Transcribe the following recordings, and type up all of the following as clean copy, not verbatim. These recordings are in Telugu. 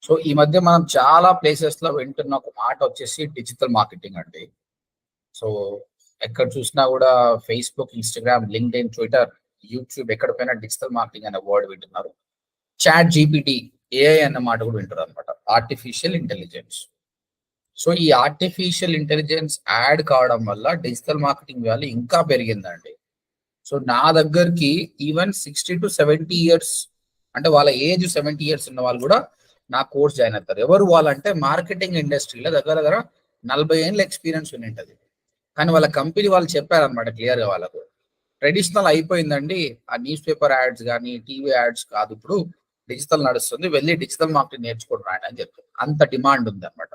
సో ఈ మధ్య మనం చాలా ప్లేసెస్ లో వింటున్న ఒక మాట వచ్చేసి డిజిటల్ మార్కెటింగ్ అండి. సో ఎక్కడ చూసినా కూడా Facebook, Instagram, LinkedIn, Twitter, YouTube ఎక్కడ పోయినా డిజిటల్ మార్కెటింగ్ అనే వర్డ్ వింటున్నారు. చాట్ జీపీటీ, ఏఐ అన్న మాట కూడా వింటారు అనమాట. Artificial intelligence. సో ఈ ఆర్టిఫిషియల్ ఇంటెలిజెన్స్ యాడ్ కావడం వల్ల డిజిటల్ మార్కెటింగ్ వాల్యూ ఇంకా పెరిగిందండి. సో నా దగ్గరికి ఈవెన్ 60 to 70 years, అంటే వాళ్ళ ఏజ్ 70 years ఉన్న వాళ్ళు కూడా నా కోర్స్ జాయిన్ అవుతారు. ఎవరు వాళ్ళంటే మార్కెటింగ్ ఇండస్ట్రీలో దగ్గర దగ్గర 40 ఏళ్ళ ఎక్స్పీరియన్స్ ఉంటది. కానీ వాళ్ళ కంపెనీ వాళ్ళు చెప్పారనమాట క్లియర్గా, వాళ్ళకు ట్రెడిషనల్ అయిపోయిందండి, ఆ న్యూస్ పేపర్ యాడ్స్ కానీ టీవీ యాడ్స్ కాదు, ఇప్పుడు డిజిటల్ నడుస్తుంది, వెళ్ళి డిజిటల్ మార్కెటింగ్ నేర్చుకుంటున్నాడు అని చెప్తారు. అంత డిమాండ్ ఉంది అనమాట.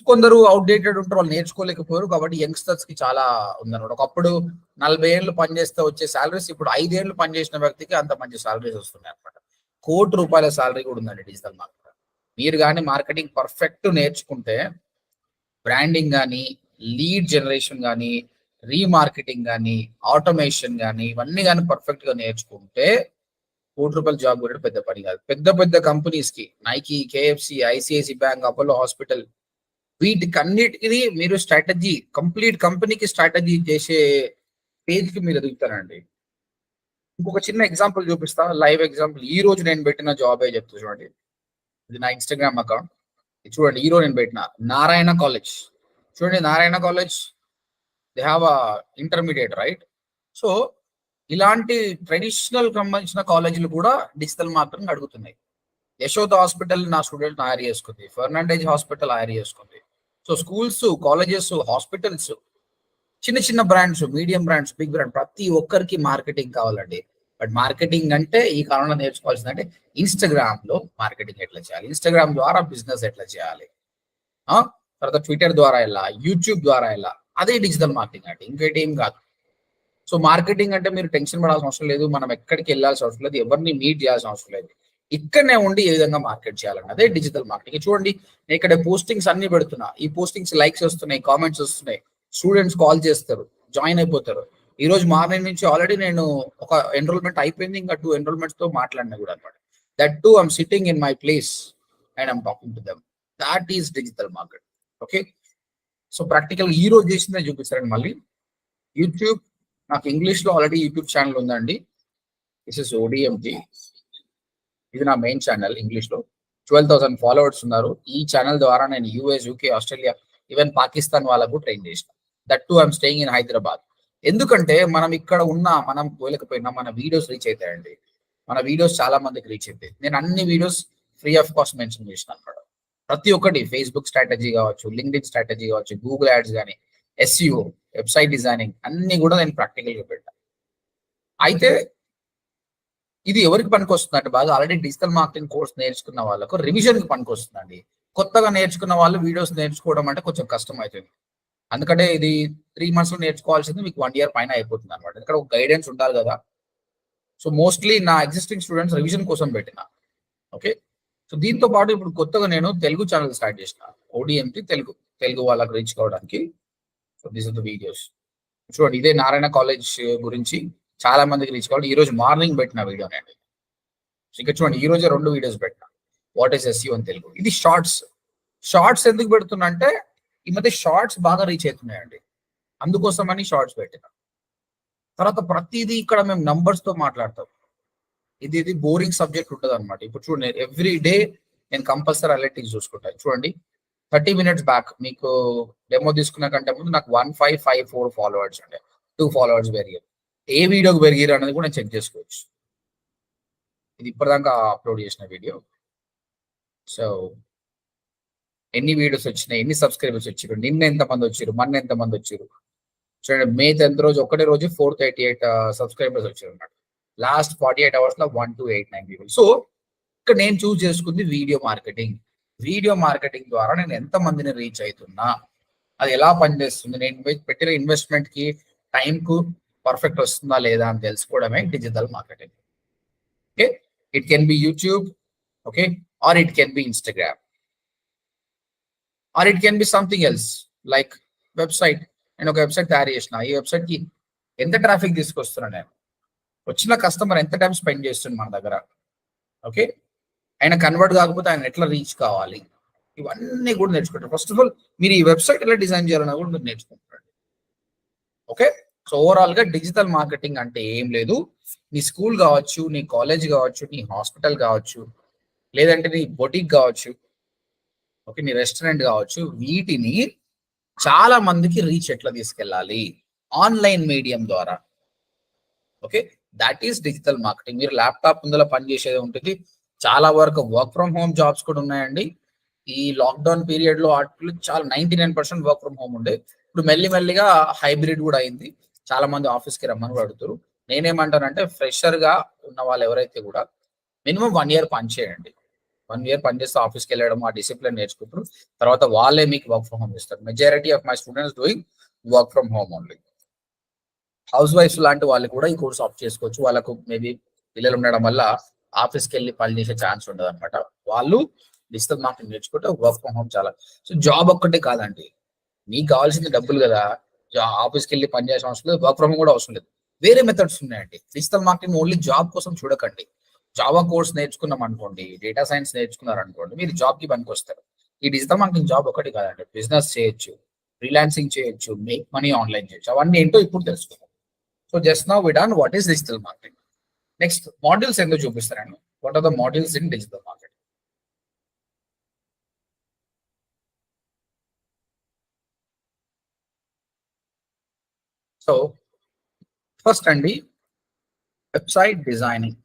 కొందరు అవుట్డేటెడ్ ఉంటారు, వాళ్ళు నేర్చుకోలేకపోయారు. కాబట్టి యంగ్స్టర్స్ కి చాలా ఉందన్నమాట. ఒకప్పుడు 40 ఏళ్ళు పనిచేస్తే వచ్చే సాలరీస్ ఇప్పుడు 5 ఏళ్ళు పనిచేసిన వ్యక్తికి అంత మంచి సాలరీస్ వస్తున్నాయి అనమాట. ₹1,00,00,000 సాలరీ కూడా ఉందండి డిజిటల్ మార్కెట్. మీరు కానీ మార్కెటింగ్ పర్ఫెక్ట్ నేర్చుకుంటే, బ్రాండింగ్ కానీ, లీడ్ జనరేషన్ కానీ, రీమార్కెటింగ్ కానీ, ఆటోమేషన్ కానీ, ఇవన్నీ కానీ పర్ఫెక్ట్ గా నేర్చుకుంటే ₹1,00,00,000 జాబ్ కూడా పెద్ద పని కాదు. పెద్ద పెద్ద కంపెనీస్ కి, Nike, KFC, ICICI bank, Apollo hospital, వీటికన్నిటికి మీరు స్ట్రాటజీ, కంప్లీట్ కంపెనీకి స్ట్రాటజీ చేసే పేజ్ కి మీరు ఎదుగుతారండి. ఇంకొక చిన్న ఎగ్జాంపుల్ చూపిస్తా, లైవ్ ఎగ్జాంపుల్. ఈ రోజు నేను పెట్టిన జాబ్ చెప్తా చూడండి. ఇది నా ఇన్స్టాగ్రామ్ అకౌంట్. చూడండి, ఈ రోజు నేను పెట్టిన నారాయణ కాలేజ్. చూడండి, Narayana college they have a intermediate, right? So ఇలాంటి ట్రెడిషనల్ సంబంధించిన కాలేజీలు కూడా డిజిటల్ మార్కెటింగ్ అడుగుతున్నాయి. యశోద హాస్పిటల్ నా స్టూడెంట్ హైర్ చేసుకుంది, ఫెర్నాండేజ్ హాస్పిటల్ హైర్ చేసుకుంది. సో స్కూల్స్, కాలేజెస్, హాస్పిటల్స్, చిన్న చిన్న brands, medium brands, big brand, ప్రతి ఒక్కరికి మార్కెటింగ్ కావాలండి. బట్ మార్కెటింగ్ అంటే ఈ కాలంలో నేర్చుకోవాల్సింది అంటే ఇన్స్టాగ్రామ్ లో మార్కెటింగ్ ఎట్లా చేయాలి, ఇన్స్టాగ్రామ్ ద్వారా బిజినెస్ ఎట్లా చేయాలి, తర్వాత ట్విట్టర్ ద్వారా ఎలా, యూట్యూబ్ ద్వారా ఎలా, అదే డిజిటల్ మార్కెటింగ్ అంటే, ఇంకేటి ఏం కాదు. సో మార్కెటింగ్ అంటే మీరు టెన్షన్ పడాల్సిన అవసరం లేదు, మనం ఎక్కడికి వెళ్ళాల్సిన అవసరం లేదు, ఎవరిని మీట్ చేయాల్సిన అవసరం లేదు. ఇక్కడనే ఉండి ఏ విధంగా మార్కెట్ చేయాలండి, అదే డిజిటల్ మార్కెటింగ్. చూడండి, నేను ఇక్కడ పోస్టింగ్స్ అన్ని పెడుతున్నా. ఈ పోస్టింగ్స్ లైక్స్ వస్తున్నాయి, కామెంట్స్ వస్తున్నాయి, స్టూడెంట్స్ కాల్ చేస్తారు, జాయిన్ అయిపోతారు. ఈ రోజు మార్నింగ్ నుంచి ఆల్రెడీ నేను ఒక ఎన్రోల్మెంట్ అయిపోయింది, ఇంకా 2 enrollments తో మాట్లాడినా కూడా అనమాట. That too I'm sitting in my place and I'm talking to them. That is digital market. Okay, so practical ఈ రోజు చేసిందే చూపిస్తారండి. మళ్ళీ యూట్యూబ్, నాకు ఇంగ్లీష్ లో ఆల్రెడీ యూట్యూబ్ ఛానల్ ఉందండి. This is ODMT. ఇది నా మెయిన్ ఛానల్ ఇంగ్లీష్ లో. 12,000 ఫాలోవర్స్ ఉన్నారు. ఈ ఛానల్ ద్వారా నేను US, UK, Australia, even Pakistan వాళ్ళకు ట్రైన్ చేసిన. That too I'm staying in Hyderabad. ఎందుకంటే మనం ఇక్కడ ఉన్నా, మనం పోలేకపోయినా మన వీడియోస్ రీచ్ అవుతాయండి. మన వీడియోస్ చాలా మందికి రీచ్ అవుతాయి. నేను అన్ని videos free of cost mention చేసిన అనమాట. ప్రతి ఒక్కటి, ఫేస్బుక్ స్ట్రాటజీ కావచ్చు, లింక్డ్ఇన్ స్ట్రాటజీ కావచ్చు, గూగుల్ యాడ్స్ కానీ, ఎస్ఈఓ, వెబ్సైట్ డిజైనింగ్, అన్ని కూడా నేను ప్రాక్టికల్ గా పెట్టాను. అయితే ఇది ఎవరికి పనికొస్తుంది అంటే, బాగా ఆల్రెడీ డిజిటల్ మార్కెటింగ్ కోర్స్ నేర్చుకున్న వాళ్ళకు రివిజన్ కి పనికొస్తుందండి. కొత్తగా నేర్చుకున్న వాళ్ళు వీడియోస్ నేర్చుకోవడం అంటే కొంచెం కష్టం అవుతుంది. అందుకంటే ఇది 3 months లో నేర్చుకోవాల్సింది మీకు 1 year పైన అయిపోతుంది అనమాట. ఇక్కడ ఒక గైడెన్స్ ఉండాలి కదా. సో మోస్ట్లీ నా ఎగ్జిస్టింగ్ స్టూడెంట్స్ రివిజన్ కోసం పెట్టిన. ఓకే, సో దీంతో పాటు ఇప్పుడు కొత్తగా నేను తెలుగు ఛానల్ స్టార్ట్ చేసిన, ఓడిఎంటి తెలుగు. తెలుగు వాళ్ళకి రీచ్ కావడానికి. So this are the videos. చూడండి, ఇదే నారాయణ కాలేజ్ గురించి చాలా మందికి రీచ్ కావాలి. ఈ రోజు మార్నింగ్ పెట్టిన వీడియో అండి. ఇక్కడ చూడండి, ఈ రోజే 2 వీడియోస్ పెట్టిన. వాట్ ఈస్ ఎస్ఈఓ అని తెలుగు. ఇది షార్ట్స్. షార్ట్స్ ఎందుకు పెడుతున్నా అంటే, ఈ మధ్య షార్ట్స్ బాగా రీచ్ అవుతున్నాయండి, అందుకోసమని షార్ట్స్ పెట్టిన. తర్వాత ప్రతిదీ ఇక్కడ మేము నంబర్స్ తో మాట్లాడతాం. ఇది బోరింగ్ సబ్జెక్ట్ ఉంటుంది అనమాట. ఇప్పుడు చూడండి, ఎవ్రీ డే నేను కంపల్సరీ అనలిటిక్స్ చూసుకుంటాను. చూడండి, 30 minutes బ్యాక్ మీకు డెమో తీసుకున్న కంటే ముందు నాకు 1554 ఫాలోవర్స్ అంటే 2 followers పెరిగారు. ఏ వీడియోకి పెరిగారు అనేది కూడా నేను చెక్ చేసుకోవచ్చు. ఇది ఇప్పటిదాకా అప్లోడ్ చేసిన వీడియో. సో ఎన్ని వీడియోస్ వచ్చినాయి, ఎన్ని సబ్స్క్రైబర్స్ వచ్చారు, నిన్న ఎంతమంది వచ్చారు, మొన్న ఎంతమంది వచ్చారు. చూడండి, May 10th రోజు ఒకటే రోజు 438 సబ్స్క్రైబర్స్ వచ్చారు అన్నమాట. లాస్ట్ 48 hours లో 1289 people. సో ఇక్కడ నేను చూస్ చేసుకుంది వీడియో మార్కెటింగ్. వీడియో మార్కెటింగ్ ద్వారా నేను ఎంత మందిని రీచ్ అవుతున్నా, అది ఎలా పనిచేస్తుంది, నేను పెట్టిన ఇన్వెస్ట్మెంట్ కి, టైం కు పర్ఫెక్ట్ వస్తుందా లేదా అని తెలుసుకోవడమే digital marketing. Okay, it can be YouTube, okay, or it can be Instagram, or it can be something else like website. నేను ఒక వెబ్సైట్ తయారు చేసిన, ఈ వెబ్సైట్ కి ఎంత ట్రాఫిక్ తీసుకొస్తున్నా, నేను వచ్చిన కస్టమర్ ఎంత టైం స్పెండ్ చేస్తుంది మన దగ్గర. ఓకే, ఆయన కన్వర్ట్ కాకపోతే ఆయన ఎట్లా రీచ్ కావాలి, ఇవన్నీ కూడా నేర్చుకుంటారు. ఫస్ట్ ఆఫ్ ఆల్ మీరు ఈ వెబ్సైట్ ఎలా డిజైన్ చేయాలన్నా కూడా మీరు నేర్చుకుంటారు. ఓకే, సో ఓవరాల్ గా డిజిటల్ మార్కెటింగ్ అంటే ఏం లేదు, నీ స్కూల్ కావచ్చు, నీ కాలేజ్ కావచ్చు, నీ హాస్పిటల్ కావచ్చు, లేదంటే నీ బొటిక్ కావచ్చు, ఓకే, నీ రెస్టారెంట్ కావచ్చు, వీటిని చాలా మందికి రీచ్ ఎట్లా తీసుకెళ్ళాలి ఆన్లైన్ మీడియం ద్వారా. Okay, that is digital marketing. మీరు ల్యాప్టాప్ ముందర పనిచేసేది ఉంటుంది. చాలా వరకు వర్క్ ఫ్రమ్ హోమ్ జాబ్స్ కూడా ఉన్నాయండి. ఈ లాక్డౌన్ పీరియడ్ లో వాటిలో చాలా 99% వర్క్ ఫ్రమ్ హోమ్ ఉండే. ఇప్పుడు మెల్లిమెల్లిగా హైబ్రిడ్ కూడా అయింది. చాలా మంది ఆఫీస్కి రమ్మని కూడా అడుగుతారు. నేనేమంటానంటే ఫ్రెషర్ గా ఉన్న వాళ్ళు ఎవరైతే కూడా మినిమం 1 year పని చేయండి. 1 year పనిచేస్తే ఆఫీస్కి వెళ్ళడం, ఆ డిసిప్లిన్ నేర్చుకుంటారు. తర్వాత వాళ్ళే మీకు వర్క్ ఫ్రమ్ హోమ్ ఇస్తారు. Majority of my students doing work from home only. House wife లాంటి వాళ్ళు కూడా ఈ కోర్స్ ఆప్ట్ చేసుకోవచ్చు. వాళ్ళకు మేబీ పిల్లలు ఉండడం వల్ల ఆఫీస్కి వెళ్ళి పని చేసే ఛాన్స్ ఉండదు అనమాట. వాళ్ళు డిజిటల్ మార్కెటింగ్ నేర్చుకుంటే వర్క్ ఫ్రమ్ హోమ్ చాలా. సో జాబ్ ఒక్కటే కాదండి, మీకు కావాల్సింది డబ్బులు కదా. ఆఫీస్కి వెళ్ళి పని చేసే అవసరం లేదు, వర్క్ ఫ్రమ్ హోమ్ కూడా అవసరం లేదు. వేరే మెథడ్స్ ఉన్నాయండి. డిజిటల్ మార్కెటింగ్ ఓన్లీ జాబ్ కోసం చూడకండి. జావా కోర్స్ నేర్చుకున్నాం అనుకోండి, డేటా సైన్స్ నేర్చుకున్నారు అనుకోండి, మీరు జాబ్ కి పనికి వస్తారు. ఈ డిజిటల్ మార్కెటింగ్ జాబ్ ఒకటి కాదండి, బిజినెస్ చేయొచ్చు, ఫ్రీలాన్సింగ్ చేయొచ్చు, మేక్ మనీ ఆన్లైన్ చేయొచ్చు. అవన్నీ ఏంటో ఇప్పుడు తెలుసుకుందాం. So just now we done what is digital marketing. Next modules ఎందుకు చూపిస్తారండి. What are the modules in digital marketing. So first అండి, వెబ్సైట్ డిజైనింగ్.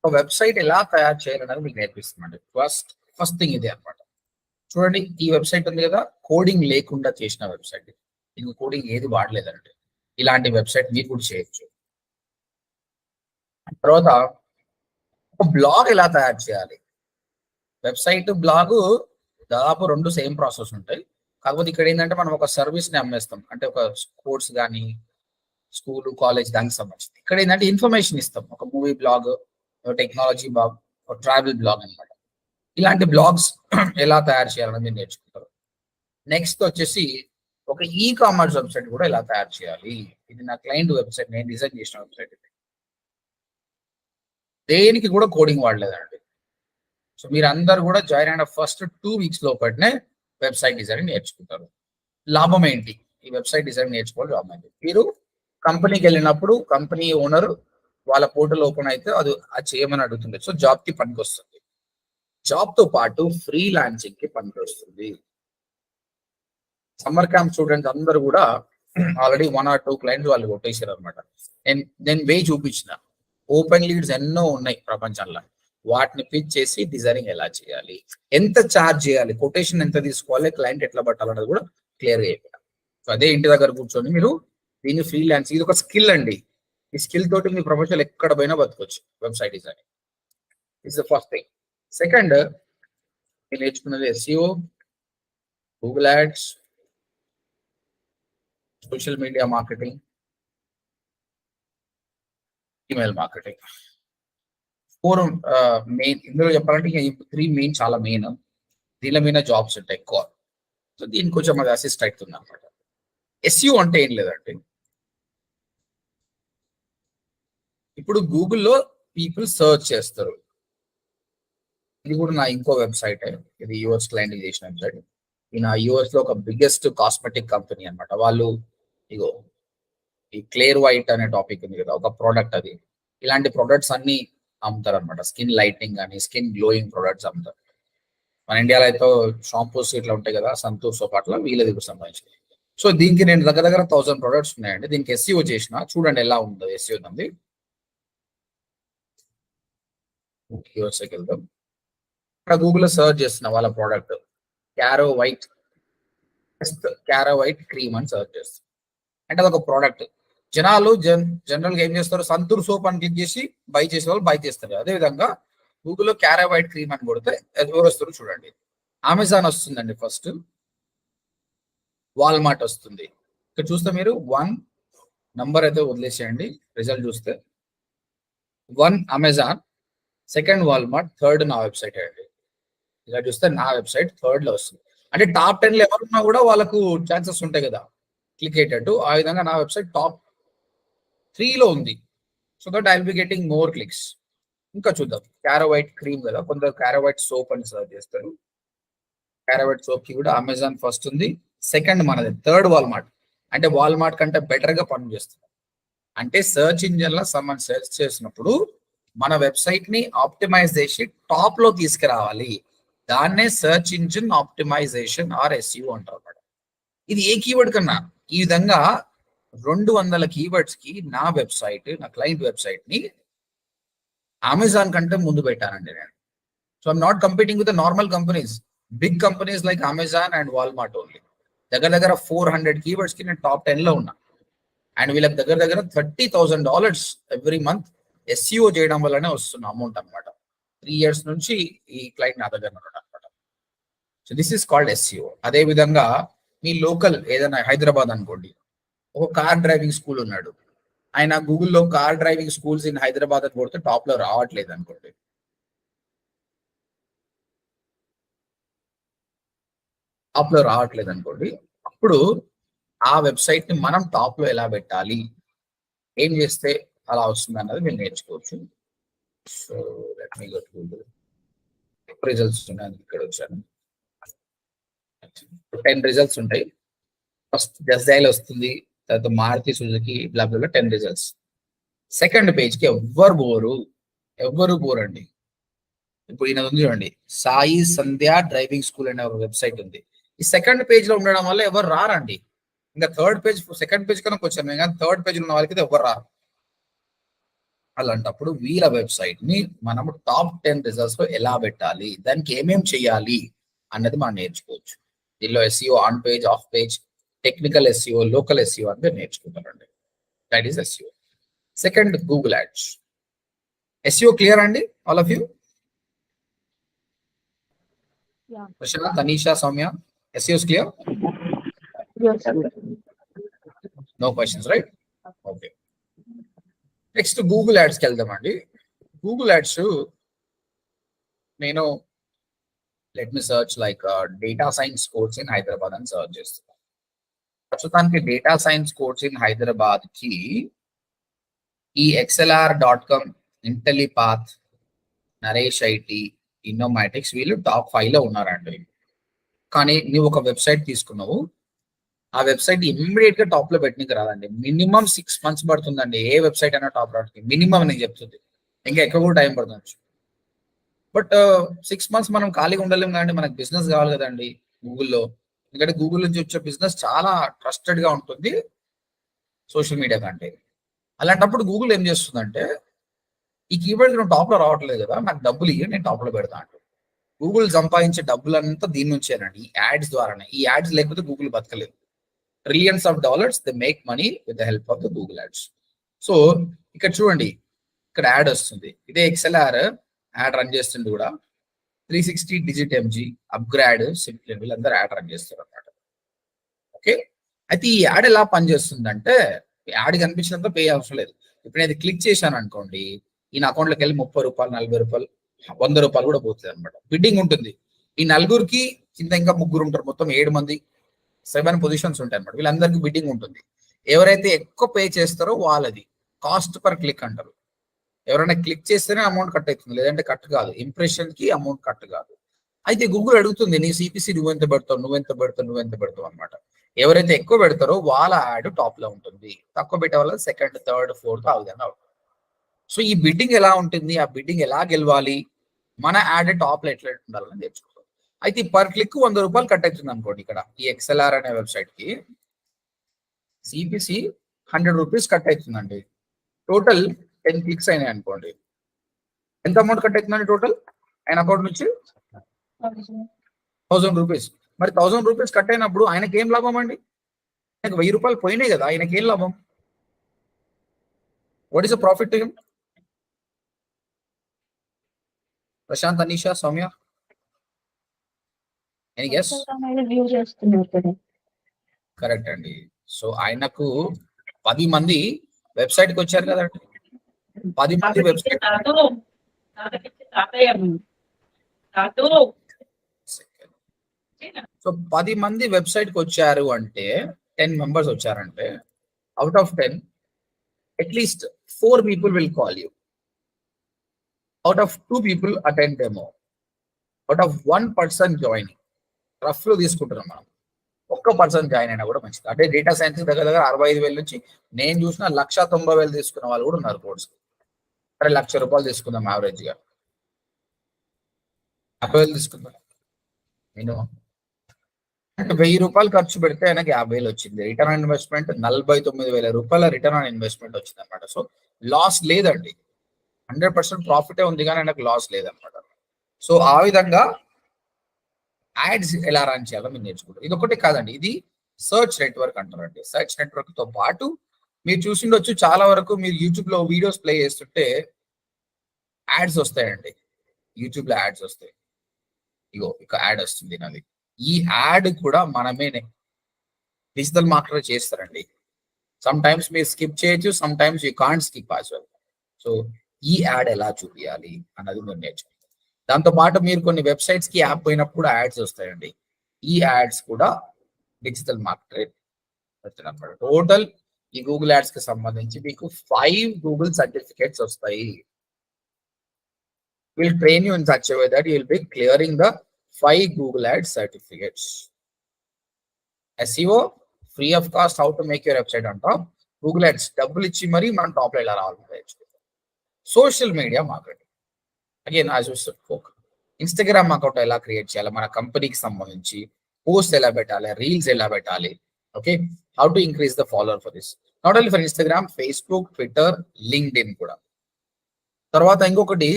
ఒక వెబ్సైట్ ఎలా తయారు చేయాలనేది మీకు నేర్పిస్తామండి. ఫస్ట్ థింగ్ ఇదే అనమాట. చూడండి, ఈ వెబ్సైట్ ఉంది కదా, కోడింగ్ లేకుండా చేసిన వెబ్సైట్. ఇంక కోడింగ్ ఏది వాడలేదంటే ఇలాంటి వెబ్సైట్ మీరు కూడా చేయొచ్చు. తర్వాత ఒక బ్లాగ్ ఎలా తయారు చేయాలి. వెబ్సైట్ బ్లాగ్ దాదాపు 2 సేమ్ ప్రాసెస్ ఉంటాయి. కాకపోతే ఇక్కడ ఏంటంటే మనం ఒక సర్వీస్ ని అమ్మేస్తాం, అంటే ఒక కోర్స్ కానీ స్కూల్ కాలేజ్ దానికి సంబంధించింది. ఇక్కడ ఏంటంటే ఇన్ఫర్మేషన్ ఇస్తాం, ఒక మూవీ బ్లాగ్, టెక్నాలజీ బ్లాగ్, ఒక ట్రావెల్ బ్లాగ్ అనమాట. ఇలాంటి బ్లాగ్స్ ఎలా తయారు చేయాలని మీరు నేర్చుకుంటారు. నెక్స్ట్ వచ్చేసి ఒక ఈ కామర్స్ వెబ్సైట్ కూడా ఎలా తయారు చేయాలి. ఇది నా క్లయింట్ వెబ్సైట్, నేను డిజైన్ చేసిన వెబ్సైట్. ఇది దేనికి కూడా కోడింగ్ వాడలేదండి. సో మీరు అందరు కూడా జాయిన్ అయిన ఫస్ట్ 2 weeks లోపలనే వెబ్సైట్ డిజైన్ నేర్చుకుంటారు. లాభం ఏంటి, ఈ వెబ్సైట్ డిజైన్ నేర్చుకోవాలి లాభం ఏంటి. మీరు కంపెనీకి వెళ్ళినప్పుడు కంపెనీ ఓనర్ వాళ్ళ పోర్టల్ ఓపెన్ అయితే అది చేయమని అడుగుతుంది. సో జాబ్ కి పనికి వస్తుంది. జాబ్ తో పాటు ఫ్రీలాన్సింగ్ కి పనికి వస్తుంది. సమ్మర్ క్యాంప్ స్టూడెంట్స్ అందరూ కూడా ఆల్రెడీ 1 or 2 క్లయింట్స్ వాళ్ళు కొట్టేశారు అనమాట. నేను వే చూపించిన ఓపెన్ లీడ్స్ ఎన్నో ఉన్నాయి ప్రపంచంలో. వాటిని పిచ్ చేసి డిజైనింగ్ ఎలా చేయాలి, ఎంత ఛార్జ్ చేయాలి, కొటేషన్ ఎంత తీసుకోవాలి, క్లయింట్ ఎట్లా పట్టాలన్నది కూడా క్లియర్ గా చెప్పాను. సో అదే ఇంటి దగ్గర కూర్చొని మీరు దీన్ని ఫ్రీలాన్స్, ఇది ఒక స్కిల్ అండి. ఈ స్కిల్ తోటి మీ ప్రొఫెషనల్ ఎక్కడ పోయినా బతకొచ్చు. Website designing is the first thing. Second, మీరు నేర్చుకున్నది SEO, Google ads, social media marketing, email marketing. 4 main. ఇందులో చెప్పాలంటే ఈ 3 మెయిన్ చాలా మెయిన్. దీనిలో మీద జాబ్స్ ఉంటాయి ఎక్కువ. సో దీనికి కొంచెం అది అసిస్ట్ అవుతుంది అనమాట. SEO అంటే ఏం లేదండి, ఇప్పుడు గూగుల్లో పీపుల్ సర్చ్ చేస్తారు. ఇది కూడా నా ఇంకో వెబ్సైట్, ఇది యూఎస్ క్లయింట్ చేసిన వెబ్సైట్. ఈ నా యూఎస్ లో ఒక బిగ్గెస్ట్ కాస్మెటిక్ కంపెనీ అనమాట. వాళ్ళు ఇగో ఈ క్లియర్ వైట్ అనే టాపిక్ ఉంది కదా, ఒక ప్రోడక్ట్ అది. ఇలాంటి ప్రొడక్ట్స్ అన్ని అమ్ముతారు అనమాట. స్కిన్ లైటింగ్ కానీ స్కిన్ గ్లోయింగ్ ప్రొడక్ట్స్ అమ్ముతారు. మన ఇండియాలో అయితే షాంపూస్ ఇట్లా ఉంటాయి కదా, సంతూర్ సోప్, అట్లా వీళ్ళది కూడా సంబంధించి. సో దీనికి నేను దగ్గర 1000 ప్రొడక్ట్స్ ఉన్నాయండి. దీనికి SEO చేసిన, చూడండి ఎలా ఉందో SEO ఉంది. యూఎస్ఏకి వెళ్దాం. ఇక్కడ గూగుల్లో సర్చ్ చేస్తున్నా వాళ్ళ ప్రోడక్ట్ క్యారో వైట్ క్రీమ్ అని సర్చ్ చేస్తాం. అంటే అదొక ప్రోడక్ట్. జనాలు జనరల్ గా ఏం చేస్తారు, సంతూర్ సోప్ అని క్లిక్ చేసి బై చేసే వాళ్ళు బై చేస్తారు. అదే విధంగా గూగుల్లో క్యారో వైట్ క్రీమ్ అని కొడితే ఎవరు వస్తారు చూడండి. అమెజాన్ వస్తుందండి ఫస్ట్, వాల్మార్ట్ వస్తుంది. ఇక్కడ చూస్తే మీరు 1 నంబర్ అయితే వదిలేసేయండి. రిజల్ట్ చూస్తే 1 అమెజాన్, సెకండ్ వాల్మార్ట్, థర్డ్ నా వెబ్సైట్ అండి. ఇలా చూస్తే నా వెబ్సైట్ థర్డ్ లో వస్తుంది. అంటే టాప్ 10 లో ఎవరున్నా కూడా వాళ్ళకు ఛాన్సెస్ ఉంటాయి కదా క్లిక్ అయ్యేటట్టు. ఆ విధంగా నా వెబ్సైట్ టాప్ 3 లో ఉంది. So that I will be getting more clicks. ఇంకా చూద్దాం. క్యారోవైట్ క్రీమ్ కదా, కొందరు క్యారోవైట్ సోప్ అని సర్చ్ చేస్తారు. క్యారోవైట్ సోప్ కి కూడా అమెజాన్ ఫస్ట్ ఉంది, సెకండ్ మనది, థర్డ్ వాల్మార్ట్. అంటే వాల్మార్ట్ కంటే బెటర్ గా పనిచేస్తుంది. అంటే సర్చ్ ఇంజిన్ లో సమ్మన్ సెర్చ్ చేసినప్పుడు మన వెబ్సైట్ ని ఆప్టిమైజ్ చేసి టాప్ లో తీసుకురావాలి. దాన్నే search engine optimisation or SEO అంటారు అన్నమాట. ఇది ఏ కీవర్డ్ కన్నా ఈ విధంగా 200 కీవర్డ్స్ కి నా వెబ్సైట్, నా క్లయింట్ వెబ్సైట్ ని అమెజాన్ కంటే ముందు పెట్టానండి నేను. So I'm not competing with normal companies, big companies like Amazon and Walmart only. దగ్గర 400 కీవర్డ్స్ కి నేను టాప్ 10 లో ఉన్నా. అండ్ వీళ్ళకి దగ్గర $30,000 ఎవ్రీ మంత్ ఎస్ఈఓ చేయడం వల్లనే వస్తున్న అమౌంట్ అనమాట. 3 years నుంచి ఈ క్లయింట్ నా దగ్గర ఉన్నాడు అనమాట. So this is called SEO. అదే విధంగా మీ లోకల్ ఏదైనా హైదరాబాద్ అనుకోండి, ఒక కార్ డ్రైవింగ్ స్కూల్ ఉన్నాడు, ఆయన గూగుల్లో car driving schools in Hyderabad అని కొడితే టాప్ లో రావట్లేదు అనుకోండి. అప్పుడు ఆ వెబ్సైట్ ని మనం టాప్ లో ఎలా పెట్టాలి, ఏం చేస్తే అలా వస్తుంది అన్నది మీరు నేర్చుకోవచ్చు. So let me go to Google. Results ఉన్నాయి, ఇక్కడ వచ్చాను. 10 రిజల్ట్స్ ఉంటాయి. ఫస్ట్ జస్డైల్ వస్తుంది, తర్వాత మారుతి సుజుకి, బ్లా 10 రిజల్ట్స్. సెకండ్ పేజ్ కి ఎవ్వరు బోర్ అండి. ఇప్పుడు ఈయన ఉంది చూడండి, సాయి సంధ్య డ్రైవింగ్ స్కూల్ అనే ఒక వెబ్సైట్ ఉంది. ఈ సెకండ్ పేజ్ లో ఉండడం వల్ల ఎవరు రారండి. ఇంకా థర్డ్ పేజ్, సెకండ్ పేజ్ కన్నా వచ్చాను కానీ థర్డ్ పేజ్ ఉన్న వాళ్ళకి ఎవరు రారు. అలాంటప్పుడు వీళ్ళ వెబ్సైట్ ని మనం టాప్ 10 రిజల్ట్స్ లో ఎలా పెట్టాలి, దానికి ఏమేం చేయాలి అన్నది మనం నేర్చుకోవచ్చు. దీనిలో SEO, on page, off page, technical SEO, local SEO అంటే నేర్చుకుంటారండి. That is SEO. Second, Google ads. SEO clear అండి all of you? Prashant, Tanisha, Soumya, SEO is clear? Yes, sir. No questions, right? Okay. Next, Google Ads కి వెళ్దామండి. Google Ads నేను let me search like data science course in Hyderabad అని search చేస్తున్నాను. ప్రస్తుతానికి data science course in Hyderabad కి ఈ XLR.com, ఇంటెలిపాత్, నరేష్ ఐటీ, ఇన్నోమాటిక్స్ వీళ్ళు టాప్ 5 లో ఉన్నారండి. కానీ నువ్వు ఒక వెబ్సైట్ తీసుకున్నావు, ఆ వెబ్సైట్ ఇమ్మీడియట్ గా టాప్ లో పెట్టడానికి రాదండి. మినిమం 6 months పడుతుందండి ఏ వెబ్సైట్ అయినా టాప్ రావడానికి. మినిమం నేను చెప్తుంది, ఇంకా ఎక్కువ కూడా టైం పడుతుంది. బట్ 6 months మనం ఖాళీగా ఉండలేము కదండి, మనకు బిజినెస్ కావాలి కదండి గూగుల్లో. ఎందుకంటే గూగుల్ నుంచి వచ్చే బిజినెస్ చాలా ట్రస్టెడ్ గా ఉంటుంది సోషల్ మీడియా కంటే. అలాంటప్పుడు గూగుల్ ఏం చేస్తుందంటే, ఈ కీవర్డ్ నువ్వు టాప్ లో రావట్లేదు కదా, నాకు డబ్బులు ఇయ్యి, నేను టాప్ లో పెడతా అంటు. గూగుల్ సంపాదించే డబ్బులంతా దీని నుంచేనండి, ఈ యాడ్స్ ద్వారానే. ఈ యాడ్స్ లేకపోతే గూగుల్ బతకలేదు. Trillions of dollars they make money with the help of the Google ads. So ఇక్కడ చూడండి, ఇక్కడ యాడ్ వస్తుంది, ఇదే XLR యాడ్ రన్ చేస్తుంది కూడా. 360 డిజిట్ MG, అప్గ్రేడ్, సింప్లీ వీళ్ళందరూ యాడ్ రన్ చేస్తారు అన్నమాట. ఓకే, అయితే ఈ యాడ్ ఎలా పనిచేస్తుందంటే, యాడ్ కనిపించినంత పే అవసరం లేదు. ఇప్పుడు నేను క్లిక్ చేశాను అనుకోండి, ఈయన అకౌంట్లోకి వెళ్ళి 30 రూపాయలు, 40 రూపాయలు, 100 రూపాయలు కూడా పోతుంది అనమాట. బిడ్డింగ్ ఉంటుంది. ఈ నలుగురికి కింద ఇంకా 3 ఉంటారు, మొత్తం 7 మంది, 7 పొజిషన్స్ ఉంటాయి అనమాట. వీళ్ళందరికీ బిడ్డింగ్ ఉంటుంది. ఎవరైతే ఎక్కువ పే చేస్తారో వాళ్ళది కాస్ట్ పర్ క్లిక్ అంటారు. ఎవరైనా క్లిక్ చేస్తేనే అమౌంట్ కట్ అవుతుంది, లేదంటే కట్ కాదు. ఇంప్రెషన్ కి అమౌంట్ కట్ కాదు. అయితే గూగుల్ అడుగుతుంది, నీ CPC నువ్వెంత పెడతావు అనమాట. ఎవరైతే ఎక్కువ పెడతారో వాళ్ళ యాడ్ టాప్ లో ఉంటుంది, తక్కువ పెట్టే వాళ్ళ సెకండ్, థర్డ్, ఫోర్త్ ఆ విధంగా ఉంటుంది. సో ఈ బిడ్డింగ్ ఎలా ఉంటుంది, ఆ బిడ్డింగ్ ఎలా గెలవాలి, మన యాడ్ టాప్ లో ఎట్లా ఉండాలని నేర్చుకోవాలి. అయితే పర్ క్లిక్ 100 రూపాయలు కట్ అవుతుంది అనుకోండి. ఇక్కడ ఈ XLR అనే వెబ్సైట్ కి CPC 100 రూపీస్ కట్ అవుతుందండి. టోటల్ 10 క్లిక్స్ అయినాయి అనుకోండి, ఎంత అమౌంట్ కట్ అవుతుందండి టోటల్ ఆయన అకౌంట్ నుంచి? 1000 రూపీస్. మరి 1000 రూపీస్ కట్ అయినప్పుడు ఆయనకి ఏం లాభం అండి? ఆయనకు 1000 రూపాయలు పోయినాయి కదా, ఆయనకి ఏం లాభం? What is the profit to him? Prashant, Anisha, Soumya, any guess? Correct అండి. సో ఆయనకు 10 మంది వెబ్సైట్ కి వచ్చారు కదండి, 10 మంది వెబ్సైట్. సో 10 మంది వెబ్సైట్ కి వచ్చారు అంటే, 10 మెంబర్స్ వచ్చారంటే, out of 10 at least 4 people will call you. Out of 2 people attend demo, out of 1 person joining, rough లో తీసుకుంటున్నాం మనం. ఒక్క పర్సన్ జాయిన్ అయినా కూడా మంచిది. అంటే డేటా సైన్స్ దగ్గర 65,000 నుంచి నేను చూసిన 1,90,000 తీసుకున్న వాళ్ళు కూడా ఉన్నారు కోర్స్. సరే ₹1,00,000 తీసుకుందాం యావరేజ్ గా, 50,000 తీసుకుందాం మినిమం. అంటే ₹1,000 ఖర్చు పెడితే ఆయనకి 50,000 వచ్చింది. Return on investment ₹49,000 return on investment వచ్చింది అనమాట. సో లాస్ లేదండి, 100% ప్రాఫిటే ఉంది కానీ ఆయనకు లాస్ లేదనమాట. సో ఆ విధంగా యాడ్స్ ఎలా రన్ చేయాలో మీరు నేర్చుకుంటారు. ఇది ఒకటి కాదండి, ఇది సర్చ్ నెట్వర్క్ అంటారండి. సర్చ్ నెట్వర్క్ తో పాటు మీరు చూసిండొచ్చు, చాలా వరకు మీరు యూట్యూబ్ లో వీడియోస్ ప్లే చేస్తుంటే యాడ్స్ వస్తాయండి. యూట్యూబ్ లో యాడ్స్ వస్తాయి. ఇగో ఇక యాడ్ వస్తుంది నాది. ఈ యాడ్ కూడా మనమే డిజిటల్ మార్కెటర్ చేస్తారండి. సమ్ టైమ్స్ మీరు స్కిప్ చేయొచ్చు, some times you can't skip as well. So ఈ యాడ్ ఎలా చూపించాలి అన్నది మీరు నేర్చుకుంటారు. దాంతో పాటు మీరు కొన్ని వెబ్సైట్స్ కి యాప్ పోయినప్పుడు యాడ్స్ వస్తాయండి. ఈ యాడ్స్ కూడా డిజిటల్ మార్కెటర్ అనమాట. టోటల్ ఈ గూగుల్ యాడ్స్ కి సంబంధించి మీకు 5 గూగుల్ సర్టిఫికేట్స్ వస్తాయి. Will train you in such a way that you will be clearing the 5 Google Ads certificates. SEO, free of cost, how to make your website on top. Google Ads, double ichi mari man top lo ela raవాలి. Social media marketing. Again, as you spoke, Instagram account ఎలా క్రియేట్ చేయాలి, మన కంపెనీకి సంబంధించి పోస్ట్ ఎలా పెట్టాలి, రీల్స్ ఎలా పెట్టాలి, okay, how to increase the follower for this. Not only for Instagram, Facebook, Twitter, LinkedIn కూడా. తర్వాత ఇంకొకటి,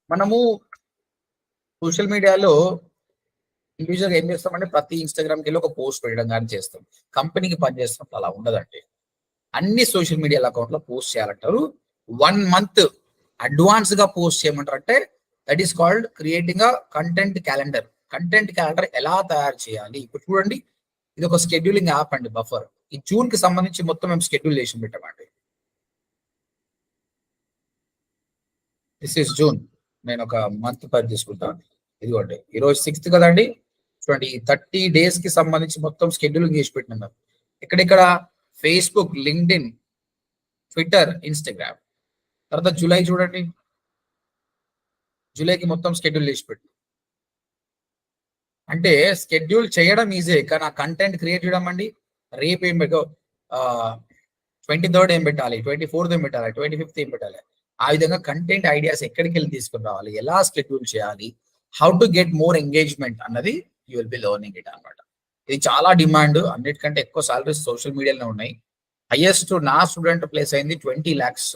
మనము సోషల్ మీడియాలో ఇండివిజువల్గా ఏం చేస్తామంటే ప్రతి ఇన్స్టాగ్రామ్కి వెళ్ళి ఒక పోస్ట్ పెట్టడం కానీ చేస్తాం. కంపెనీకి పనిచేస్తున్నప్పుడు అలా ఉండదండి. అన్ని సోషల్ మీడియా అకౌంట్లో పోస్ట్ చేయాలంటారు. 1 month అడ్వాన్స్ గా పోస్ట్ చేయమంటారు. అంటే that is called creating a content calendar. Content calendar ఎలా తయారు చేయాలి, ఇప్పుడు చూడండి, ఇది ఒక షెడ్యూలింగ్ యాప్ అండి, బఫర్. ఈ జూన్ కి సంబంధించి మొత్తం మేము షెడ్యూల్ చేసి పెట్టామండి. This is June. నేను ఒక మంత్ పని తీసుకుంటాను. ఇదిగోండి, ఈరోజు 6th కదండి. చూడండి, 30 days కి సంబంధించి మొత్తం షెడ్యూలింగ్ చేసి పెట్టినాం. ఇక్కడ ఫేస్బుక్, లింక్డ్ఇన్, ట్విట్టర్, ఇన్స్టాగ్రామ్. తర్వాత జూలై చూడండి, జూలైకి మొత్తం షెడ్యూల్ చేసి పెట్టి. అంటే షెడ్యూల్ చేయడం ఈజీ, కానీ ఆ కంటెంట్ క్రియేట్ చేయడం అండి. రేపు ఏం పెట్టో, 23rd ఏం పెట్టాలి, 24th ఏం పెట్టాలి, 25th ఏం పెట్టాలి, ఆ విధంగా కంటెంట్ ఐడియాస్ ఎక్కడికి వెళ్ళి తీసుకుని రావాలి, ఎలా షెడ్యూల్ చేయాలి, how to get more engagement అన్నది you will be learning it అనమాట. ఇది చాలా డిమాండ్, అన్నిటికంటే ఎక్కువ సాలరీస్ సోషల్ మీడియాలో ఉన్నాయి. హైయెస్ట్ నా స్టూడెంట్ ప్లేస్ అయింది 20 lakhs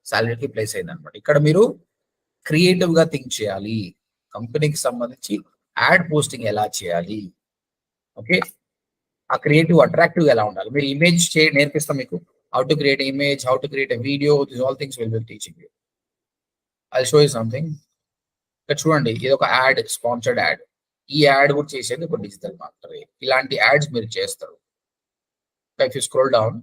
సాలరీకి ప్లేస్ అయింది అనమాట. ఇక్కడ మీరు క్రియేటివ్ గా థింక్ చేయాలి, కంపెనీకి సంబంధించి యాడ్ పోస్టింగ్ ఎలా చేయాలి, ఓకే, ఆ క్రియేటివ్ అట్రాక్టివ్ ఎలా ఉండాలి. మీరు ఇమేజ్ నేర్పిస్తాం మీకు, how to create image, how to create video, this all things will be teaching you. I show you something. ఇక్కడ చూడండి, ఇది ఒక యాడ్, స్పాన్సర్డ్ యాడ్. ఈ యాడ్ కూడా చేసేది ఒక డిజిటల్ మార్కెటర్. ఇలాంటి యాడ్స్ మీరు చేస్తారు. If you scroll down,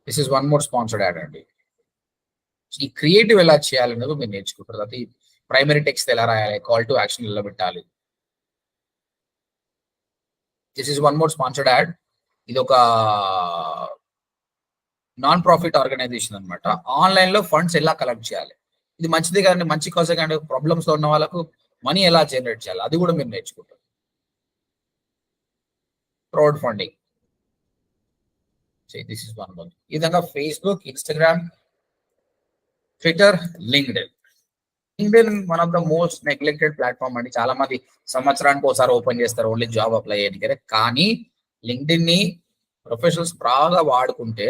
this is one more sponsored add అండి. ఈ క్రియేటివ్ ఎలా చేయాలనేది మీరు నేర్చుకుంటారు. అది ప్రైమరీ టెక్స్ట్ ఎలా రాయాలి, కాల్ టు యాక్షన్ ఎలా పెట్టాలి. This is one more sponsored add. ఇది ఒక నాన్ ప్రాఫిట్ ఆర్గనైజేషన్ అనమాట. ఆన్లైన్ లో ఫండ్స్ ఎలా కలెక్ట్ చేయాలి, ఇది మంచిది కానీ, మంచి కాసే కానీ, ప్రాబ్లమ్స్ లో ఉన్న వాళ్ళకు మనీ ఎలా జనరేట్ చేయాలి, అది కూడా మీరు నేర్చుకుంటారు. Crowd funding, this is one more. ఈ విధంగా Facebook, Instagram, Twitter, LinkedIn. LinkedIn one of the most neglected platform అండి. చాలా మంది సంవత్సరానికి ఒకసారి ఓపెన్ చేస్తారు ఓన్లీ జాబ్ అప్లై చేయడానికి. కానీ లింక్డ్ఇన్ ని ప్రొఫెషనల్స్ బాగా వాడుకుంటే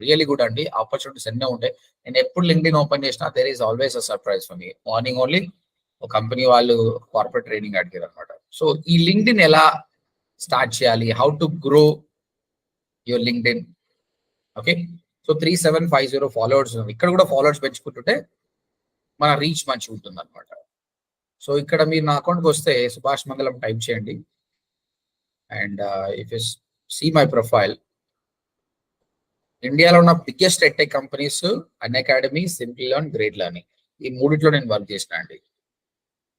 రియలీ గుడ్ అండి. ఆపర్చునిటీస్ ఎన్నో ఉంటాయి. నేను ఎప్పుడు లింక్డ్ఇన్ ఓపెన్ చేసినా there is always a surprise for me. Morning only ఒక కంపెనీ వాళ్ళు కార్పొరేట్ ట్రైనింగ్ అడిగారు అనమాట. సో ఈ లింక్డ్ఇన్ ఎలా స్టార్ట్ చేయాలి, how to grow your LinkedIn, okay. So 3750 followers, ఇక్కడ కూడా ఫాలోవర్స్ పెంచుకుంటుంటే మన రీచ్ మంచిగా ఉంటుంది అనమాట. సో ఇక్కడ మీరు నా అకౌంట్కి వస్తే సుభాష్ మంగళం టైప్ చేయండి. And if you see my profile, ఇండియాలో ఉన్న biggest tech companies Unacademy, simple learn, great learning, ఈ మూడిట్లో నేను వర్క్ చేసిన అండి.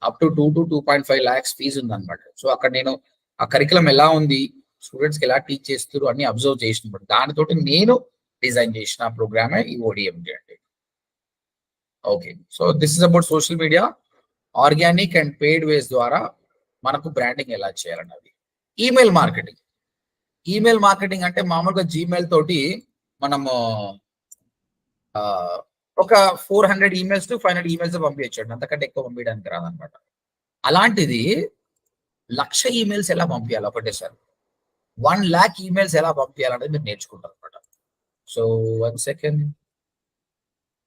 Up to 2 to 2.5 lakhs fees ఉంది అనమాట. సో అక్కడ నేను ఆ కరికులం ఎలా ఉంది, స్టూడెంట్స్కి ఎలా టీచ్ చేస్తారు అన్ని అబ్జర్వ్ చేసినప్పుడు దానితోటి నేను డిజైన్ చేసిన ప్రోగ్రామే ఈ ఓడిఎండి అండి. Okay, so this is about social media organic and paid ways ద్వారా మనకు బ్రాండింగ్ ఎలా చేయాలన్నది. Email marketing. ఈమెయిల్ మార్కెటింగ్ అంటే మామూలుగా జీమెయిల్ తోటి మనము ఒక 400 ఈమెయిల్స్ టు 500 ఈమెయిల్స్ పంపించండి, అంతకంటే ఎక్కువ పంపించడానికి రాదనమాట. అలాంటిది 1,00,000 ఈమెయిల్స్ ఎలా పంపించాలి ఒకటేసారి, 1,00,000 ఈమెయిల్స్ ఎలా పంపించాలనేది మీరు నేర్చుకుంటారు అనమాట. సో 1 సెకండ్,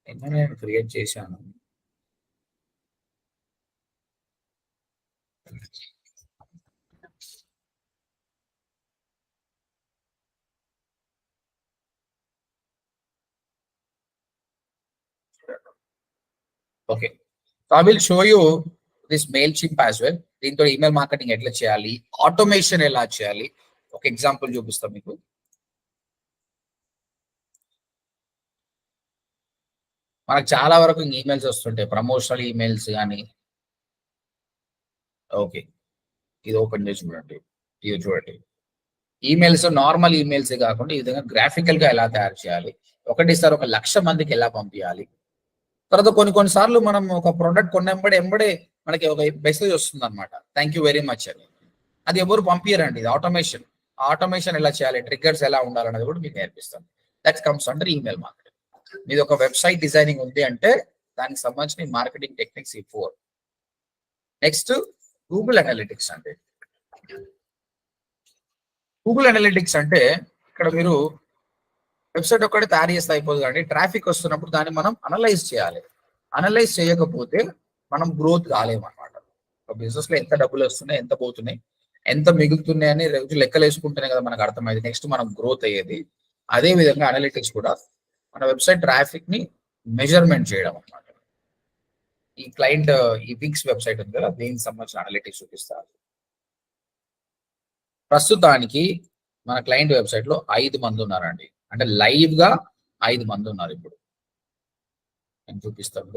నేను క్రియేట్ చేశాను. Okay, so I will show you this Mailchimp as well. దీంతో ఈమెయిల్ మార్కెటింగ్ ఎట్లా చేయాలి, ఆటోమేషన్ ఎలా చేయాలి, ఒక ఎగ్జాంపుల్ చూపిస్తాం మీకు. మనకు చాలా వరకు ఈమెయిల్స్ వస్తుంటాయి, ప్రమోషనల్ ఈమెయిల్స్ కానీ. ఓకే, ఇది ఓపెన్ చేసి చూడండి. ఇది చూడండి, ఈమెయిల్స్ నార్మల్ ఈమెయిల్స్ కాకుండా ఈ విధంగా గ్రాఫికల్ గా ఎలా తయారు చేయాలి, ఒకటేసారి 1,00,000 మందికి ఎలా పంపించాలి. తర్వాత కొన్నిసార్లు మనం ఒక ప్రోడక్ట్ ఎంబడే మనకి ఒక మెసేజ్ వస్తుంది అనమాట, థ్యాంక్ యూ వెరీ మచ్ అని. అది ఎవరు పంపించారండి, ఇది ఆటోమేషన్. ఆటోమేషన్ ఎలా చేయాలి, ట్రిగ్గర్స్ ఎలా ఉండాలనేది కూడా మీకు నేర్పిస్తాను. That comes under email marketing. మీది ఒక వెబ్సైట్ డిజైనింగ్ ఉంది అంటే దానికి సంబంధించిన మార్కెటింగ్ టెక్నిక్స్ ఈ 4. నెక్స్ట్ గూగుల్ అనలిటిక్స్ అండి. గూగుల్ అనలిటిక్స్ అంటే ఇక్కడ మీరు వెబ్సైట్ ఒక్కటి తయారు చేస్తే అయిపోదు, కానీ ట్రాఫిక్ వస్తున్నప్పుడు దాన్ని మనం అనలైజ్ చేయాలి. అనలైజ్ చేయకపోతే మనం గ్రోత్ కాలేము అనమాట. బిజినెస్ లో ఎంత డబ్బులు వస్తున్నాయి, ఎంత పోతున్నాయి, ఎంత మిగులుతున్నాయి అని రోజు లెక్కలు వేసుకుంటేనే కదా మనకు అర్థమైంది నెక్స్ట్ మనం గ్రోత్ అయ్యేది. అదే విధంగా అనలిటిక్స్ కూడా మన వెబ్సైట్ ట్రాఫిక్ ని మెజర్మెంట్ చేయడం అనమాట. ఈ క్లయింట్ ఈ వింగ్స్ వెబ్సైట్ ఉంది కదా, దీనికి సంబంధించిన అనలిటిక్స్ చూపిస్తారు. ప్రస్తుతానికి మన క్లయింట్ వెబ్సైట్ లో 5 మంది ఉన్నారండి, అంటే లైవ్ గా 5 మంది ఉన్నారు. ఇప్పుడు నేను చూపిస్తాను.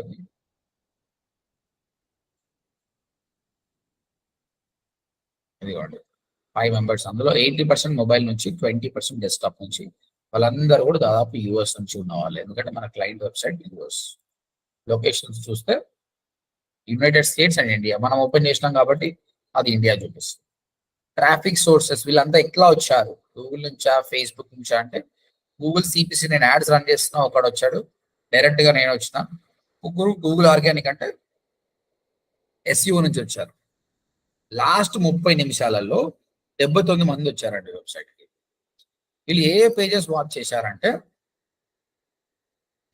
ఇదిగోండి 5 మెంబర్స్, అందులో 80% మొబైల్ నుంచి, 20% డెస్క్టాప్ నుంచి. వాళ్ళందరూ కూడా దాదాపు యూఎస్ నుంచి ఉన్న వాళ్ళు, ఎందుకంటే మన క్లయింట్ వెబ్సైట్ యూఎస్. లొకేషన్స్ చూస్తే యునైటెడ్ స్టేట్స్ అండ్ ఇండియా మనం ఓపెన్ చేసినాం కాబట్టి అది ఇండియా చూపిస్తుంది. ట్రాఫిక్ సోర్సెస్ వీళ్ళంతా ఎట్లా వచ్చారు, గూగుల్ నుంచా, ఫేస్బుక్ నుంచా అంటే గూగుల్ సిపిసి నేను యాడ్స్ రన్ చేస్తున్నా, ఒకడు వచ్చాడు, డైరెక్ట్ గా నేను వచ్చిన. గూగుల్ ఆర్గానిక్ అంటే ఎస్ఈఓ నుంచి వచ్చారు. లాస్ట్ 30 నిమిషాలలో 79 మంది వచ్చారండి వెబ్సైట్ కి. వీళ్ళు ఏ పేజెస్ వాచ్ చేశారంటే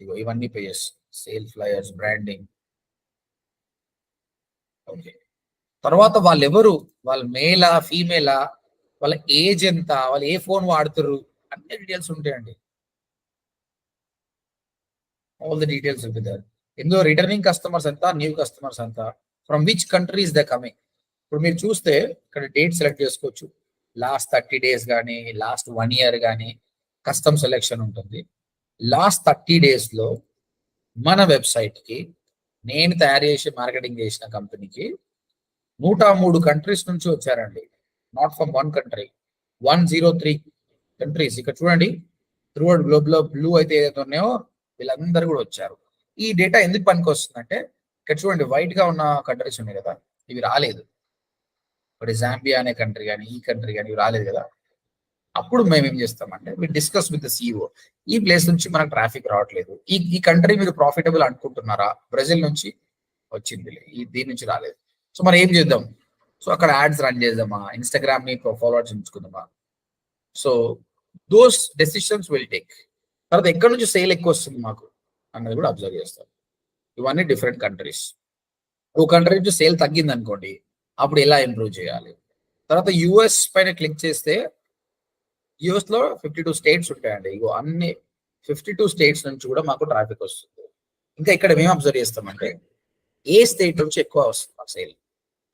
ఇగో ఇవన్నీ pages, sale flyers, branding. Okay, తర్వాత వాళ్ళు ఎవరు, వాళ్ళ మేలా ఫీమేలా, వాళ్ళ ఏజ్ ఎంత, వాళ్ళు ఏ ఫోన్ వాడుతారు, అన్ని డీటెయిల్స్ ఉంటాయండి. ఆల్ ద డీటెయిల్స్ ఉంటారు. ఇందులో రిటర్నింగ్ కస్టమర్స్ ఎంత, న్యూ కస్టమర్స్ ఎంత, from which countries the coming. ఇప్పుడు మీరు చూస్తే ఇక్కడ డేట్ సెలెక్ట్ చేసుకోవచ్చు, లాస్ట్ 30 days కానీ, లాస్ట్ 1 year కానీ కస్టమ్ సెలెక్షన్ ఉంటుంది. లాస్ట్ 30 days లో మన వెబ్సైట్ కి నేను తయారు చేసి మార్కెటింగ్ చేసిన కంపెనీకి 103 కంట్రీస్ నుంచి వచ్చారండి. Not from 1 country, 103 countries. ఇక్కడ చూడండి, త్రూఅవుట్ గ్లోబ్ లో బ్లూ అయితే ఏదైతే ఉన్నాయో వీళ్ళందరూ కూడా వచ్చారు. ఈ డేటా ఎందుకు పనికి వస్తుందంటే ఇక్కడ చూడండి, వైట్ గా ఉన్న కంట్రీస్ ఉన్నాయి కదా, ఇవి రాలేదు. ఇప్పుడు జాంబియా అనే కంట్రీ కానీ, ఈ కంట్రీ కానీ ఇవి రాలేదు కదా. అప్పుడు మేము ఏం చేస్తామంటే we discuss with the CEO, ఈ ప్లేస్ నుంచి మనకు ట్రాఫిక్ రావట్లేదు, ఈ కంట్రీ మీరు ప్రాఫిటబుల్ అనుకుంటున్నారా, బ్రెజిల్ నుంచి వచ్చింది, దీని నుంచి రాలేదు, సో మరి ఏం చేద్దాం. సో అక్కడ యాడ్స్ రన్ చేద్దామా, ఇన్స్టాగ్రామ్ ని ఫాలోవర్స్ ఉంచుకుందామా. So those decisions will take. తర్వాత ఎక్కడి నుంచి సేల్ ఎక్కువ వస్తుంది మాకు అన్నది కూడా అబ్జర్వ్ చేస్తాం. ఇవన్నీ డిఫరెంట్ కంట్రీస్. ఒక కంట్రీ నుంచి సేల్ తగ్గింది అనుకోండి, అప్పుడు ఎలా ఇంప్రూవ్ చేయాలి. తర్వాత యుఎస్ పైన క్లిక్ చేస్తే యుఎస్ లో 52 states ఉంటాయండి. ఇగో అన్ని 52 states నుంచి కూడా మాకు ట్రాఫిక్ వస్తుంది. ఇంకా ఇక్కడ మేము అబ్జర్వ్ చేస్తామంటే ఏ స్టేట్ నుంచి ఎక్కువ వస్తుంది మాకు సేల్.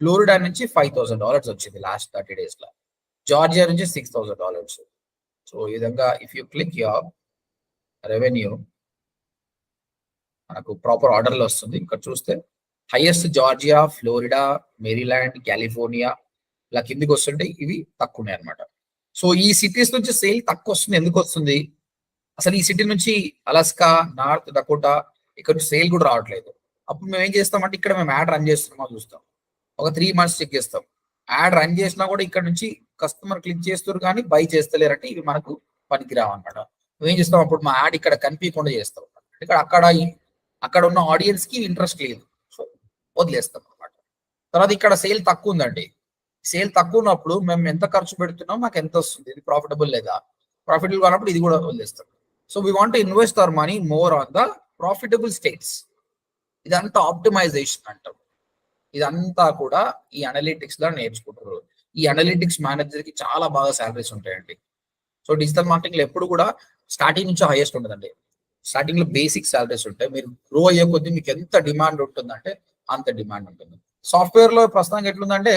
ఫ్లోరిడా నుంచి $5,000 వచ్చింది లాస్ట్ 30 days లో, జార్జియా నుంచి $6,000. సో ఈ విధంగా if you click your revenue మనకు ప్రాపర్ ఆర్డర్ లో వస్తుంది. ఇక్కడ చూస్తే highest Georgia, Florida, Maryland, California ఇలా కిందికి వస్తుంటే ఇవి తక్కువ ఉన్నాయి అనమాట. సో ఈ సిటీస్ నుంచి సేల్ తక్కువ వస్తుంది. ఎందుకు వస్తుంది అసలు ఈ సిటీ నుంచి అలాస్కా, నార్త్ డకోటా ఇక్కడ నుంచి సేల్ కూడా రావట్లేదు. అప్పుడు మేము ఏం చేస్తామంటే ఇక్కడ మేము యాడ్ రన్ చేస్తున్నామో చూస్తాం. ఒక 3 మంత్స్ చెక్ చేస్తాం. యాడ్ రన్ చేసినా కూడా ఇక్కడ నుంచి కస్టమర్ క్లిక్ చేస్తారు కానీ బై చేస్తలేరంటే ఇవి మనకు పనికిరావు అనమాట. నువ్వేం చేస్తాం అప్పుడు మా యాడ్ ఇక్కడ కనిపించకుండా చేస్తాం. ఇక్కడ అక్కడ ఉన్న ఆడియన్స్ కి ఇంట్రెస్ట్ లేదు, సో వదిలేస్తాం అనమాట. తర్వాత ఇక్కడ సేల్ తక్కువ ఉందండి. సేల్ తక్కువ ఉన్నప్పుడు మేము ఎంత ఖర్చు పెడుతున్నాం, మాకు ఎంత వస్తుంది, ఇది ప్రాఫిటబుల్ లేదా, ప్రాఫిటబుల్ కానప్పుడు ఇది కూడా వదిలేస్తాం. So we want to invest our money more on the profitable states. ఇదంతా ఆప్టిమైజేషన్ అంటాం. ఇదంతా కూడా ఈ అనలిటిక్స్ లో నేర్చుకుంటారు. ఈ అనలిటిక్స్ మేనేజర్ కి చాలా బాగా సాలరీస్ ఉంటాయండి. సో డిజిటల్ మార్కెటింగ్ లో ఎప్పుడు కూడా స్టార్టింగ్ నుంచి హైయెస్ట్ ఉంటుందండి. స్టార్టింగ్ లో బేసిక్ సాలరీస్ ఉంటాయి. మీరు గ్రో అయ్యే కొద్దీ మీకు ఎంత డిమాండ్ ఉంటుందంటే అంత డిమాండ్ ఉంటుంది. సాఫ్ట్వేర్ లో ప్రస్తుతానికి ఎట్లుందంటే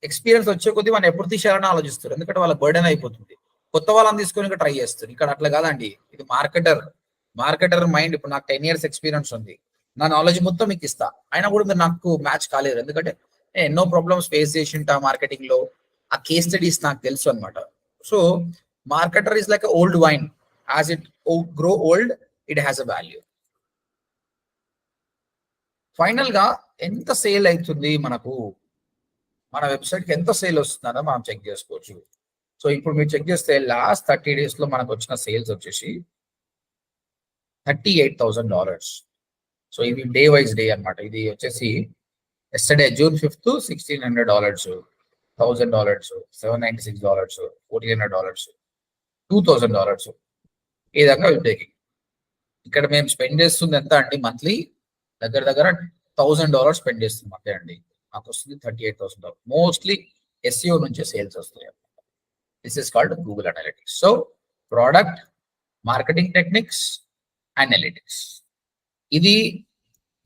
ఎక్స్పీరియన్స్ వచ్చే కొద్దీ మనం ఎప్పుడు తీసేయాలని ఆలోచిస్తారు, ఎందుకంటే వాళ్ళ బర్డెన్ అయిపోతుంది. కొత్త వాళ్ళని తీసుకొని ట్రై చేస్తారు. ఇక్కడ అట్లా కాదండి, ఇది మార్కెటర్ మైండ్. ఇప్పుడు నాకు 10 years ఎక్స్పీరియన్స్ ఉంది, నా నాలెడ్జ్ మొత్తం మీకు ఇస్తా, అయినా కూడా మీరు నాకు మ్యాచ్ కాలేదు, ఎందుకంటే నేను ఎన్నో ప్రాబ్లమ్స్ ఫేస్ చేసి ఉంటా మార్కెటింగ్ లో. ఆ కేస్ స్టడీస్ నాకు తెలుసు అనమాట. So marketer is like old wine, as it grow old it has a value. Final గా ఎంత సేల్ అవుతుంది మనకు, మన వెబ్సైట్ కి ఎంత సేల్ వస్తుందో మనం చెక్ చేసుకోవచ్చు. సో ఇప్పుడు మీరు చెక్ చేస్తే లాస్ట్ 30 days లో మనకు వచ్చిన సేల్స్ వచ్చేసి $38,000. సో ఇది డే వైజ్ డే అనమాట. ఇది వచ్చేసి ఎస్టర్డే June 5th $1,600, $1,000, $796, $1,400, $2,000. ఈ విధంగా టేకింగ్. ఇక్కడ మేము స్పెండ్ చేస్తుంది ఎంత అండి, మంత్లీ దగ్గర $1,000 స్పెండ్ చేస్తున్నాం అంతే అండి. మాకు వస్తుంది $38,000. మోస్ట్లీ SEO నుంచే సేల్స్ వస్తాయి. This is called Google analytics. So product marketing techniques analytics, ఇది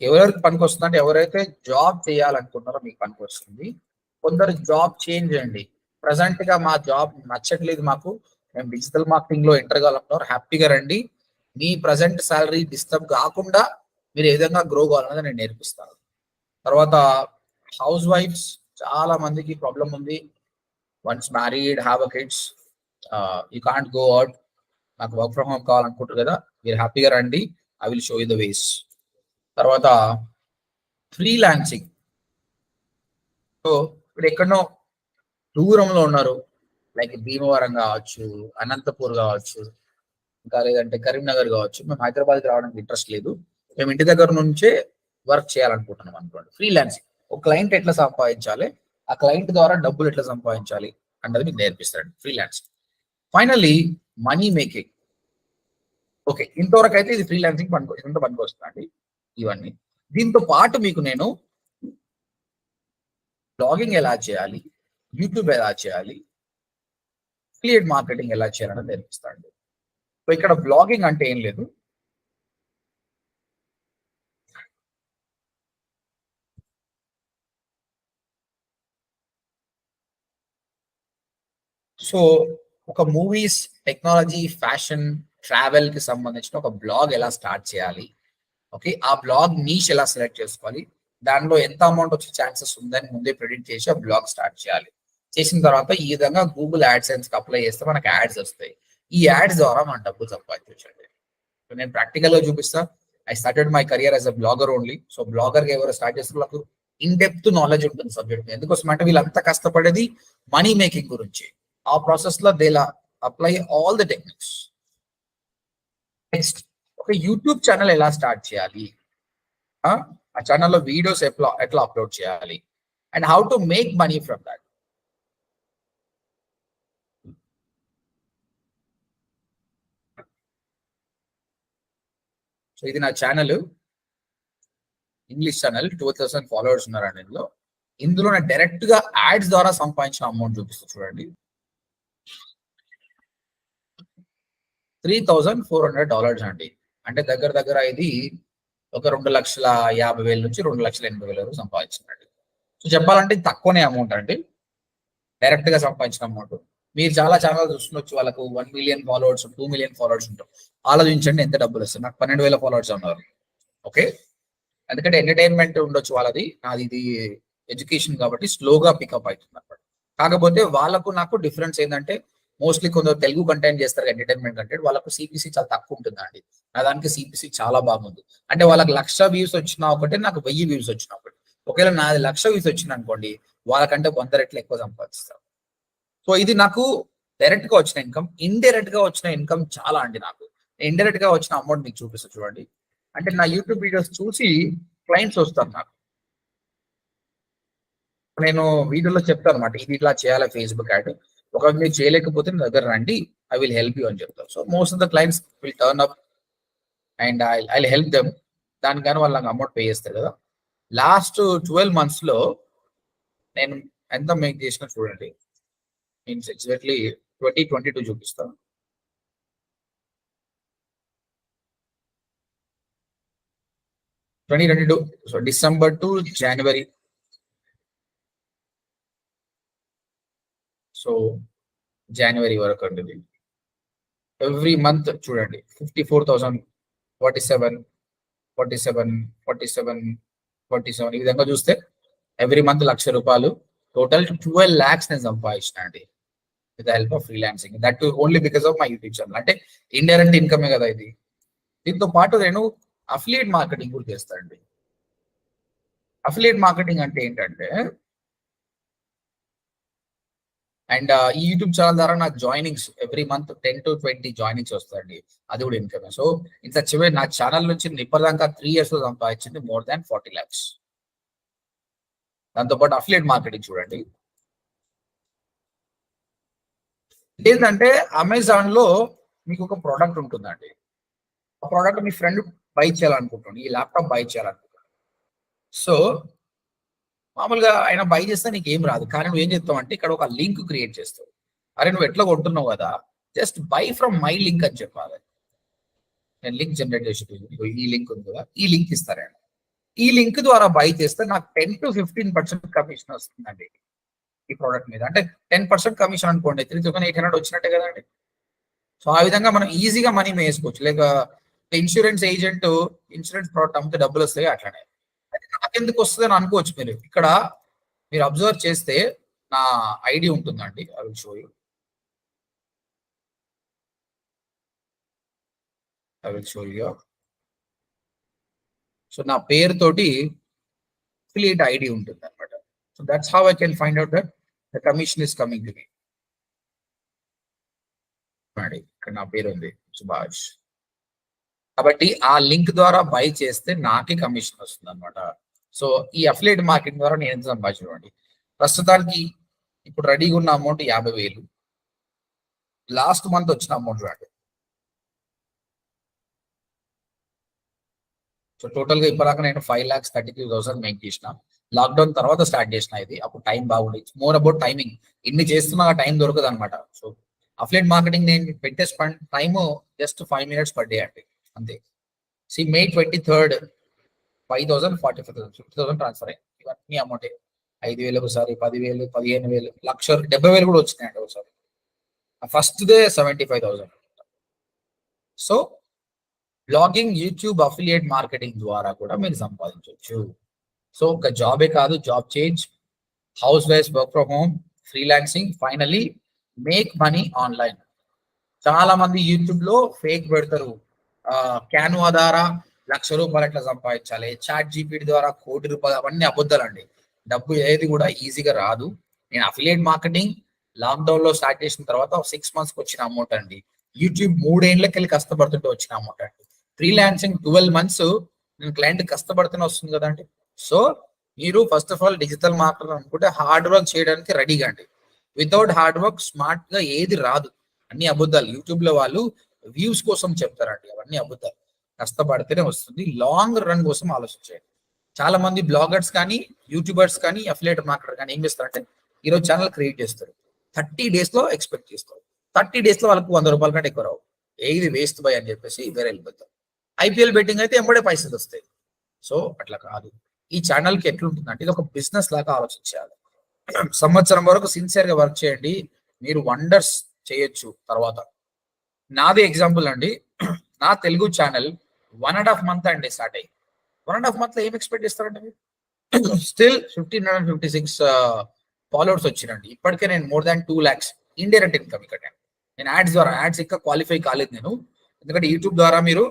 ఎవరికి పనికి వస్తుంది అంటే ఎవరైతే జాబ్ చేయాలనుకుంటున్నారో మీకు పనికి వస్తుంది. కొందరు జాబ్ చేంజ్ చేయండి, ప్రజెంట్ గా మా జాబ్ నచ్చట్లేదు మాకు, మేము డిజిటల్ మార్కెటింగ్ లో ఎంటర్ కావాలనుకున్నారు, హ్యాపీగా రండి. మీ ప్రజెంట్ సాలరీ డిస్టర్బ్ కాకుండా మీరు ఏ విధంగా గ్రో కావాలన్నది నేను నేర్పిస్తాను. తర్వాత హౌస్ వైఫ్స్ చాలా మందికి ప్రాబ్లం ఉంది. Once married, have a kids, you can't go out, నాకు వర్క్ ఫ్రమ్ హోమ్ కావాలనుకుంటారు కదా, మీరు హ్యాపీగా రండి, I will show you the ways. తర్వాత ఫ్రీలాన్సింగ్. సో ఇప్పుడు ఎక్కడనో దూరంలో ఉన్నారు, లైక్ భీమవరం కావచ్చు, అనంతపూర్ కావచ్చు, ఇంకా లేదంటే కరీంనగర్ కావచ్చు, మేము హైదరాబాద్కి రావడానికి ఇంట్రెస్ట్ లేదు, మేము ఇంటి దగ్గర నుంచే వర్క్ చేయాలనుకుంటున్నాం అనుకోండి. ఫ్రీలాన్సింగ్, ఒక క్లయింట్ ఎట్లా సంపాదించాలి, ఆ క్లయింట్ ద్వారా డబ్బులు ఎట్లా సంపాదించాలి అన్నది మీకు నేర్పిస్తాడు freelancing. Finally money making. Okay, ఇంతవరకు అయితే ఇది ఫ్రీలాన్సింగ్ ఇంత పనికి వస్తుందండి ఇవన్నీ. దీంతో పాటు మీకు నేను బ్లాగింగ్ ఎలా చేయాలి, యూట్యూబ్ ఎలా చేయాలి, అఫిలియేట్ మార్కెటింగ్ ఎలా చేయాలని నేర్పిస్తాను. సో ఇక్కడ బ్లాగింగ్ అంటే ఏం లేదు, సో ఒక మూవీస్, టెక్నాలజీ, ఫ్యాషన్, ట్రావెల్ కి సంబంధించిన ఒక బ్లాగ్ ఎలా స్టార్ట్ చేయాలి, ఓకే, ఆ బ్లాగ్ నీష్ ఎలా సెలెక్ట్ చేసుకోవాలి, దానిలో ఎంత అమౌంట్ వచ్చే ఛాన్సెస్ ఉందని ముందే ప్రిడిక్ట్ చేసి ఆ బ్లాగ్ స్టార్ట్ చేయాలి. చేసిన తర్వాత ఈ విధంగా గూగుల్ యాడ్సెన్స్ కి అప్లై చేస్తే మనకు యాడ్స్ వస్తాయి. ఈ యాడ్స్ ద్వారా మనం డబ్బులు సంపాదించండి. నేను ప్రాక్టికల్ గా చూపిస్తా. I started my career as a blogger only. So blogger గా ఎవరు స్టార్ట్ చేస్తారు, వాళ్ళకు ఇన్ డెప్త్ నాలెడ్జ్ ఉంటుంది సబ్జెక్ట్. ఎందుకోసం అంటే వీళ్ళంతా కష్టపడేది మనీ మేకింగ్ గురించి. ఆ ప్రాసెస్ లో they apply all the techniques. Next, ఒక యూట్యూబ్ ఛానల్ ఎలా స్టార్ట్ చేయాలి, ఆ ఛానల్లో వీడియోస్ ఎట్లా అప్లోడ్ చేయాలి, and how to make money from that. So ఇది నా ఛానల్, ఇంగ్లీష్ ఛానల్, 12,000 ఫాలోవర్స్ ఉన్నారండి ఇందులో నేను డైరెక్ట్ గా యాడ్స్ ద్వారా సంపాదించిన అమౌంట్ చూపిస్తా చూడండి. $3,400 అండి. అంటే దగ్గర ఇది ఒక 2,50,000 నుంచి 2,80,000 వరకు సంపాదించినండి. సో చెప్పాలంటే తక్కువనే అమౌంట్ అండి, డైరెక్ట్ గా సంపాదించిన అమౌంట్. మీరు చాలా ఛానల్ చూస్తుండొచ్చు, వాళ్ళకు 1 million ఫాలోవర్స్, 2 million ఫాలోవర్స్ ఉంటారు. ఆలోచించండి ఎంత డబ్బులు వస్తుంది. నాకు 12,000 ఫాలోవర్స్ ఉన్నారు. ఓకే, ఎందుకంటే ఎంటర్టైన్మెంట్ ఉండొచ్చు వాళ్ళది, నాది ఇది ఎడ్యుకేషన్ కాబట్టి స్లోగా పికప్ అవుతుంది అన్నమాట. కాకపోతే వాళ్ళకు నాకు డిఫరెన్స్ ఏంటంటే మోస్ట్లీ కొందరు తెలుగు కంటెంట్ చేస్తారు, ఎంటర్టైన్మెంట్ కంటెంట్, వాళ్ళకు సిపిసి చాలా తక్కువ ఉంటుందండి. నా దానికి సిపిసి చాలా బాగుంది. అంటే వాళ్ళకి 1,00,000 వ్యూస్ వచ్చినా ఒకటి, నాకు 1000 వ్యూస్ వచ్చినా ఒకటి. ఒకవేళ నాది 1,00,000 వ్యూస్ వచ్చింది అనుకోండి, వాళ్ళకంటే 100 రెట్లు ఎక్కువ సంపాదిస్తారు. సో ఇది నాకు డైరెక్ట్ గా వచ్చిన ఇన్కమ్. ఇండైరెక్ట్ గా వచ్చిన ఇన్కమ్ చాలా అండి. నాకు ఇండైరెక్ట్ గా వచ్చిన అమౌంట్ మీకు చూపిస్తాను చూడండి. అంటే నా యూట్యూబ్ వీడియోస్ చూసి క్లయింట్స్ వస్తారు నాకు. నేను వీడియోలో చెప్తాను అనమాట, ఇది ఇట్లా చేయాలి ఫేస్బుక్ యాడ్. ఒకవేళ మీరు చేయలేకపోతే నా దగ్గర రండి, ఐ విల్ హెల్ప్ యూ అని చెప్తాను. So most of the clients will turn up and I help them. దానికని వాళ్ళు నాకు అమౌంట్ పే చేస్తారు కదా. లాస్ట్ 12 months లో నేను ఎంత మేక్ చేసిన చూడండి. మీన్స్ ఎగ్జాక్ట్లీ 2022 చూపిస్తాను. So December to January. So జనవరి వరకు అండి. ఎవ్రీ మంత్ చూడండి 54,000, 47, 47, 47, 47 ఈ విధంగా చూస్తే ఎవ్రీ మంత్ 1,00,000 రూపాయలు. టోటల్ 12 lakhs నేను సంపాదించిన అండి with the help of freelancing. That only because of my YouTube channel. అంటే ఇండైరెక్ట్ ఇన్కమే కదా ఇది. దీంతో పాటు నేను అఫిలియేట్ మార్కెటింగ్ కూడా చేస్తానండి. అఫిలియేట్ మార్కెటింగ్ అంటే ఏంటంటే, అండ్ ఈ యూట్యూబ్ ఛానల్ ద్వారా నాకు joinings every month 10 to 20 joinings వస్తాయండి. అది కూడా ఇన్కమ్. సో ఇంత చివరి నా ఛానల్ నుంచి ఇప్పటిదాకా 3 years లో సంపాదించింది more than 40 lakhs. దాంతోపాటు అఫిలియేట్ మార్కెటింగ్ చూడండి. ఏంటంటే అమెజాన్ లో మీకు ఒక ప్రోడక్ట్ ఉంటుందండి. ఆ ప్రోడక్ట్ మీ ఫ్రెండ్ బై చేయాలనుకుంటుంది, ఈ ల్యాప్టాప్ బై చేయాలనుకుంటున్నాడు. సో మామూలుగా ఆయన బై చేస్తే నీకు ఏం రాదు, కానీ నువ్వు ఏం చేస్తావు అంటే ఇక్కడ ఒక లింక్ క్రియేట్ చేస్తావు. అరే నువ్వు ఎట్లా కొంటున్నావు కదా, just buy from my link అని చెప్పాలి. నేను లింక్ జనరేట్ చేసి ఈ లింక్ ఉంది కదా, ఈ లింక్ ఇస్తారండి. ఈ లింక్ ద్వారా బై చేస్తే నాకు 10 to 15% కమిషన్ వస్తుందండి ఈ ప్రోడక్ట్ మీద. అంటే 10% కమిషన్ అనుకోండి, 3,800 వచ్చినట్టే కదండి. సో ఆ విధంగా మనం ఈజీగా మనీ వేసుకోవచ్చు. లేక ఇన్సూరెన్స్ ఏజెంట్ ఇన్సూరెన్స్ ప్రోడక్ట్ అమ్మితే డబ్బులు వస్తాయి, అట్లానే నాకెందుకు వస్తుంది అని అనుకోవచ్చు మీరు. ఇక్కడ మీరు అబ్జర్వ్ చేస్తే నా ఐడి ఉంటుందండి, I will show you. So నా పేరుతోటి అఫిలియేట్ ఐడి ఉంటుంది అనమాట. So that's how I can find out that the commission is coming to me. ఇక్కడ నా పేరు ఉంది సుభాష్. కాబట్టి ఆ లింక్ ద్వారా బై చేస్తే నాకే కమిషన్ వస్తుంది అనమాట. సో ఈ అఫిలియేట్ మార్కెటింగ్ ద్వారా నేను ఎంత సంపాదించండి. ప్రస్తుతానికి ఇప్పుడు రెడీగా ఉన్న అమౌంట్ 50,000. లాస్ట్ మంత్ వచ్చిన అమౌంట్ చూడండి. సో టోటల్ గా ఇప్పటిదాకా నేను 5,33,000 మేక్ చేసిన. లాక్డౌన్ తర్వాత స్టార్ట్ చేసిన ఇది. అప్పుడు టైం బాగుంది. More about timing. ఇన్ని చేస్తున్నా టైం దొరకదు అనమాట. సో అఫిలియేట్ మార్కెటింగ్ నేను పెట్టే time just 5 minutes per day అండి, అంతే. May 23rd 5,000, 45,000, 50,000 ట్రాన్స్ఫర్ అయ్యింది. ఇవన్నీ అమౌంట్ 5,000 ఒకసారి, 10,000, 15,000, 1,00,000, 70,000 కూడా వచ్చినాయండి ఒకసారి. First day 75,000. So blogging, YouTube, affiliate marketing ద్వారా కూడా మీరు సంపాదించవచ్చు. సో ఒక జాబే కాదు, job change, house wife, work from home, freelancing, finally make money online. చాలా మంది యూట్యూబ్ లో ఫేక్ పెడతారు. క్యాన్వా ద్వారా 1,00,000 రూపాయలు ఎట్లా సంపాదించాలి, చాట్ జీపీటీ ద్వారా 1,00,00,000 రూపాయలు, అవన్నీ అబద్ధాలండి. డబ్బు ఏది కూడా ఈజీగా రాదు. నేను అఫిలియేట్ మార్కెటింగ్ లాక్డౌన్ లో స్టార్ట్ చేసిన తర్వాత 6 months వచ్చిన అమౌంట్ అండి. యూట్యూబ్ 3 ఏళ్ళకి వెళ్ళి కష్టపడుతుంటే వచ్చిన అమౌంట్ అండి. ఫ్రీలాన్సింగ్ 12 months నేను క్లయింట్ కష్టపడుతూనే వస్తుంది కదండి. సో మీరు first of all digital marketer అనుకుంటే హార్డ్ వర్క్ చేయడానికి రెడీగా అండి. వితౌట్ హార్డ్ వర్క్ స్మార్ట్ గా ఏది రాదు. అన్ని అబద్ధాలు. యూట్యూబ్ లో వాళ్ళు వ్యూస్ కోసం చెప్తారండి, అవన్నీ అబద్ధాలు. కష్టపడితేనే వస్తుంది. లాంగ్ రన్ కోసం ఆలోచించండి. చాలా మంది బ్లాగర్స్ కానీ, యూట్యూబర్స్ కానీ, అఫిలియేట్ మార్కెటర్ కానీ ఏం చేస్తారంటే ఈరోజు ఛానల్ క్రియేట్ చేస్తారు, 30 days లో ఎక్స్పెక్ట్ చేస్తారు. 30 days లో వాళ్ళకు 100 రూపాయల కంటే ఎక్కువ రావు. ఏది వేస్ట్ బై అని చెప్పేసి వేరే వెళ్ళిపోతారు. ఐపీఎల్ బెట్టింగ్ అయితే ఎంబడే పైసలు వస్తాయి. సో అట్లా కాదు. ఈ ఛానల్ కి ఎట్లుంటుందంటే ఇది ఒక బిజినెస్ లాగా ఆలోచించాలి. సంవత్సరం వరకు సిన్సియర్ గా వర్క్ చేయండి, మీరు వండర్స్ చేయొచ్చు. తర్వాత నాది ఎగ్జాంపుల్ అండి. నా తెలుగు ఛానల్ 1.5 month అండి స్టార్ట్ అయ్యి. 1.5 month లో ఏం ఎక్స్పెక్ట్ చేస్తారంటే మీరు స్టిల్ 1,556 ఫాలోవర్స్ వచ్చినండి. ఇప్పటికే నేను more than 2 lakhs indirect income ఇక్కడ నేను యాడ్స్ ఇంకా క్వాలిఫై కాలేదు నేను, ఎందుకంటే యూట్యూబ్ ద్వారా మీరు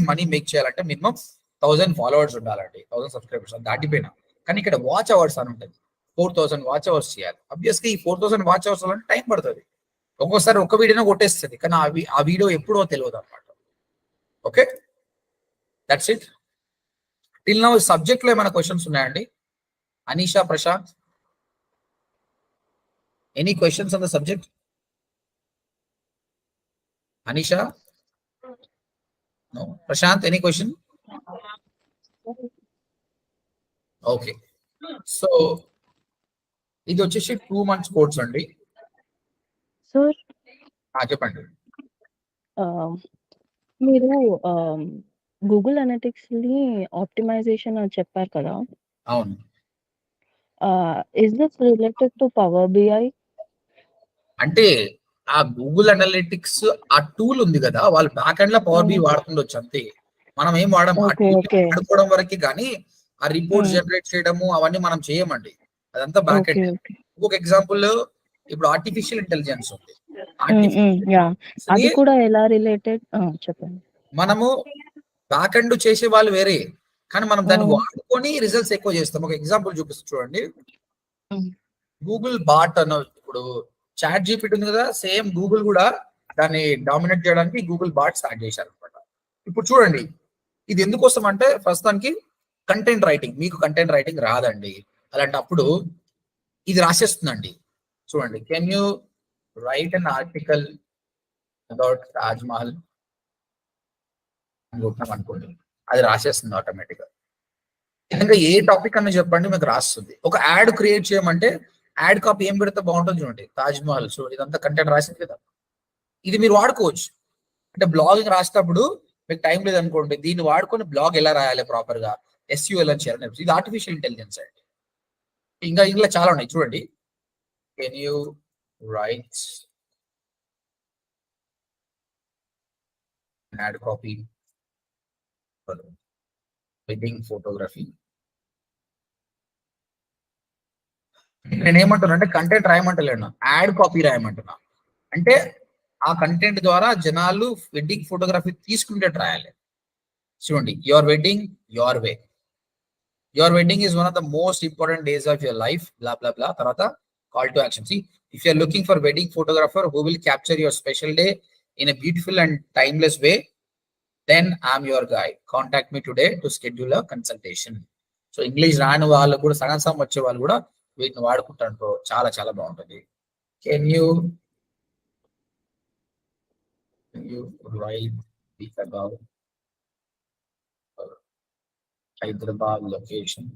మనీ మేక్ చేయాలంటే మినిమం 1000 ఫాలోవర్స్ ఉండాలండి, 1000 సబ్స్క్రైబర్స్ దాటిపోయినా. కానీ ఇక్కడ వాచ్ అవర్స్ అని ఉంటుంది, 4000 వాచ్ అవర్స్ చేయాలి. అబ్వియస్గా ఈ 4000 వాచ్ అవర్స్ అంటే టైం పడుతుంది. ఒక్కోసారి ఒక వీడియోనే కొట్టేస్తుంది, కానీ ఆ వీడియో ఎప్పుడో తెలియదు అనమాట. Okay, that's it. Till now subject లో ఏమైనా క్వశ్చన్స్ ఉన్నాయండి? Anisha, Prashant, any questions on the subject? Anisha? No. Prashant, any question? Okay. So, ఇది వచ్చేసి 2 months కోర్స్ అండి. సార్ చెప్పండి. మీరు గూగుల్ అనలిటిక్స్ ని ఆప్టిమైజేషన్ అని చెప్పారు కదా, అవును. Is this related to power BI? అంటే ఆ గూగుల్ అనలిటిక్స్ ఆ టూల్ ఉంది కదా, వాళ్ళు బ్యాక్ ఎండ్ లో పవర్ బి వాడుతుండొచ్చు అంతే. మనం ఏం వాడము, వాడుకోవడం వరకు. కానీ ఆ రిపోర్ట్స్ జనరేట్ చేయడము అవన్నీ మనం చేయమండి, అదంతా బ్యాక్ ఎండ్. ఒక ఎగ్జాంపుల్, ఇప్పుడు ఆర్టిఫిషియల్ ఇంటెలిజెన్స్ ఉంది. అది కూడా ఎలా రిలేటెడ్ చెప్పండి. మనము బ్యాక్ ఎండ్ చేసే వాళ్ళు వేరే, కానీ మనం దాన్ని వాడుకొని రిజల్ట్స్ ఎక్కువ చేస్తాం. ఒక ఎగ్జాంపుల్ చూపిస్తాను చూడండి. గూగుల్ బాట్ అన్న, ఇప్పుడు చాట్ జీపీటీ ఉంది కదా, సేమ్ గూగుల్ కూడా దాన్ని డామినేట్ చేయడానికి గూగుల్ బాట్ స్టార్ట్ చేశారు అనమాట. ఇప్పుడు చూడండి, ఇది ఎందుకోసం అంటే ప్రస్తుతానికి కంటెంట్ రైటింగ్, మీకు కంటెంట్ రైటింగ్ రాదండి, అలాంటప్పుడు ఇది రాసేస్తుందండి. చూడండి, can you write an article about Taj Mahal అనుకుంటున్నాం అనుకోండి, అది రాసేస్తుంది ఆటోమేటిక్ గా. ఇంకా ఏ టాపిక్ అన్న చెప్పండి, మీకు రాస్తుంది. ఒక యాడ్ క్రియేట్ చేయమంటే యాడ్ కాపీ ఏం పెడితే బాగుంటుంది చూడండి, తాజ్ మహల్. సో ఇదంతా కంటెంట్ రాసింది కదా, ఇది మీరు వాడుకోవచ్చు. అంటే బ్లాగింగ్ రాసేటప్పుడు మీకు టైం లేదనుకోండి, దీన్ని వాడుకొని బ్లాగ్ ఎలా రాయాలి ప్రాపర్ గా, SEO ఎలా చేయాలి, ఇది ఆర్టిఫిషియల్ ఇంటెలిజెన్స్ అండి. ఇంకా ఇందులో చాలా ఉన్నాయి చూడండి. Can you right add copy wedding photography. నేను ఏమంటున్నా అంటే కంటెంట్ రాయమంటలేను, యాడ్ కాపీ రాయమంటున్నా. అంటే ఆ కంటెంట్ ద్వారా జనాలు వెడ్డింగ్ ఫోటోగ్రఫీ తీసుకుంటే రాయాలి. చూడండి, your wedding your way, your wedding is one of the most important days of your life, blah blah blah. తర్వాత call to action. See if you're looking for wedding photographer who will capture your special day in a beautiful and timeless way, then I'm your guy. Contact me today to schedule a consultation. So English రాని వాళ్ళు కూడా, సగం వచ్చే వాళ్ళు కూడా వీటిని వాడుకుంటారు. చాలా చాలా బాగుంటుంది. Can you write about Hyderabad location?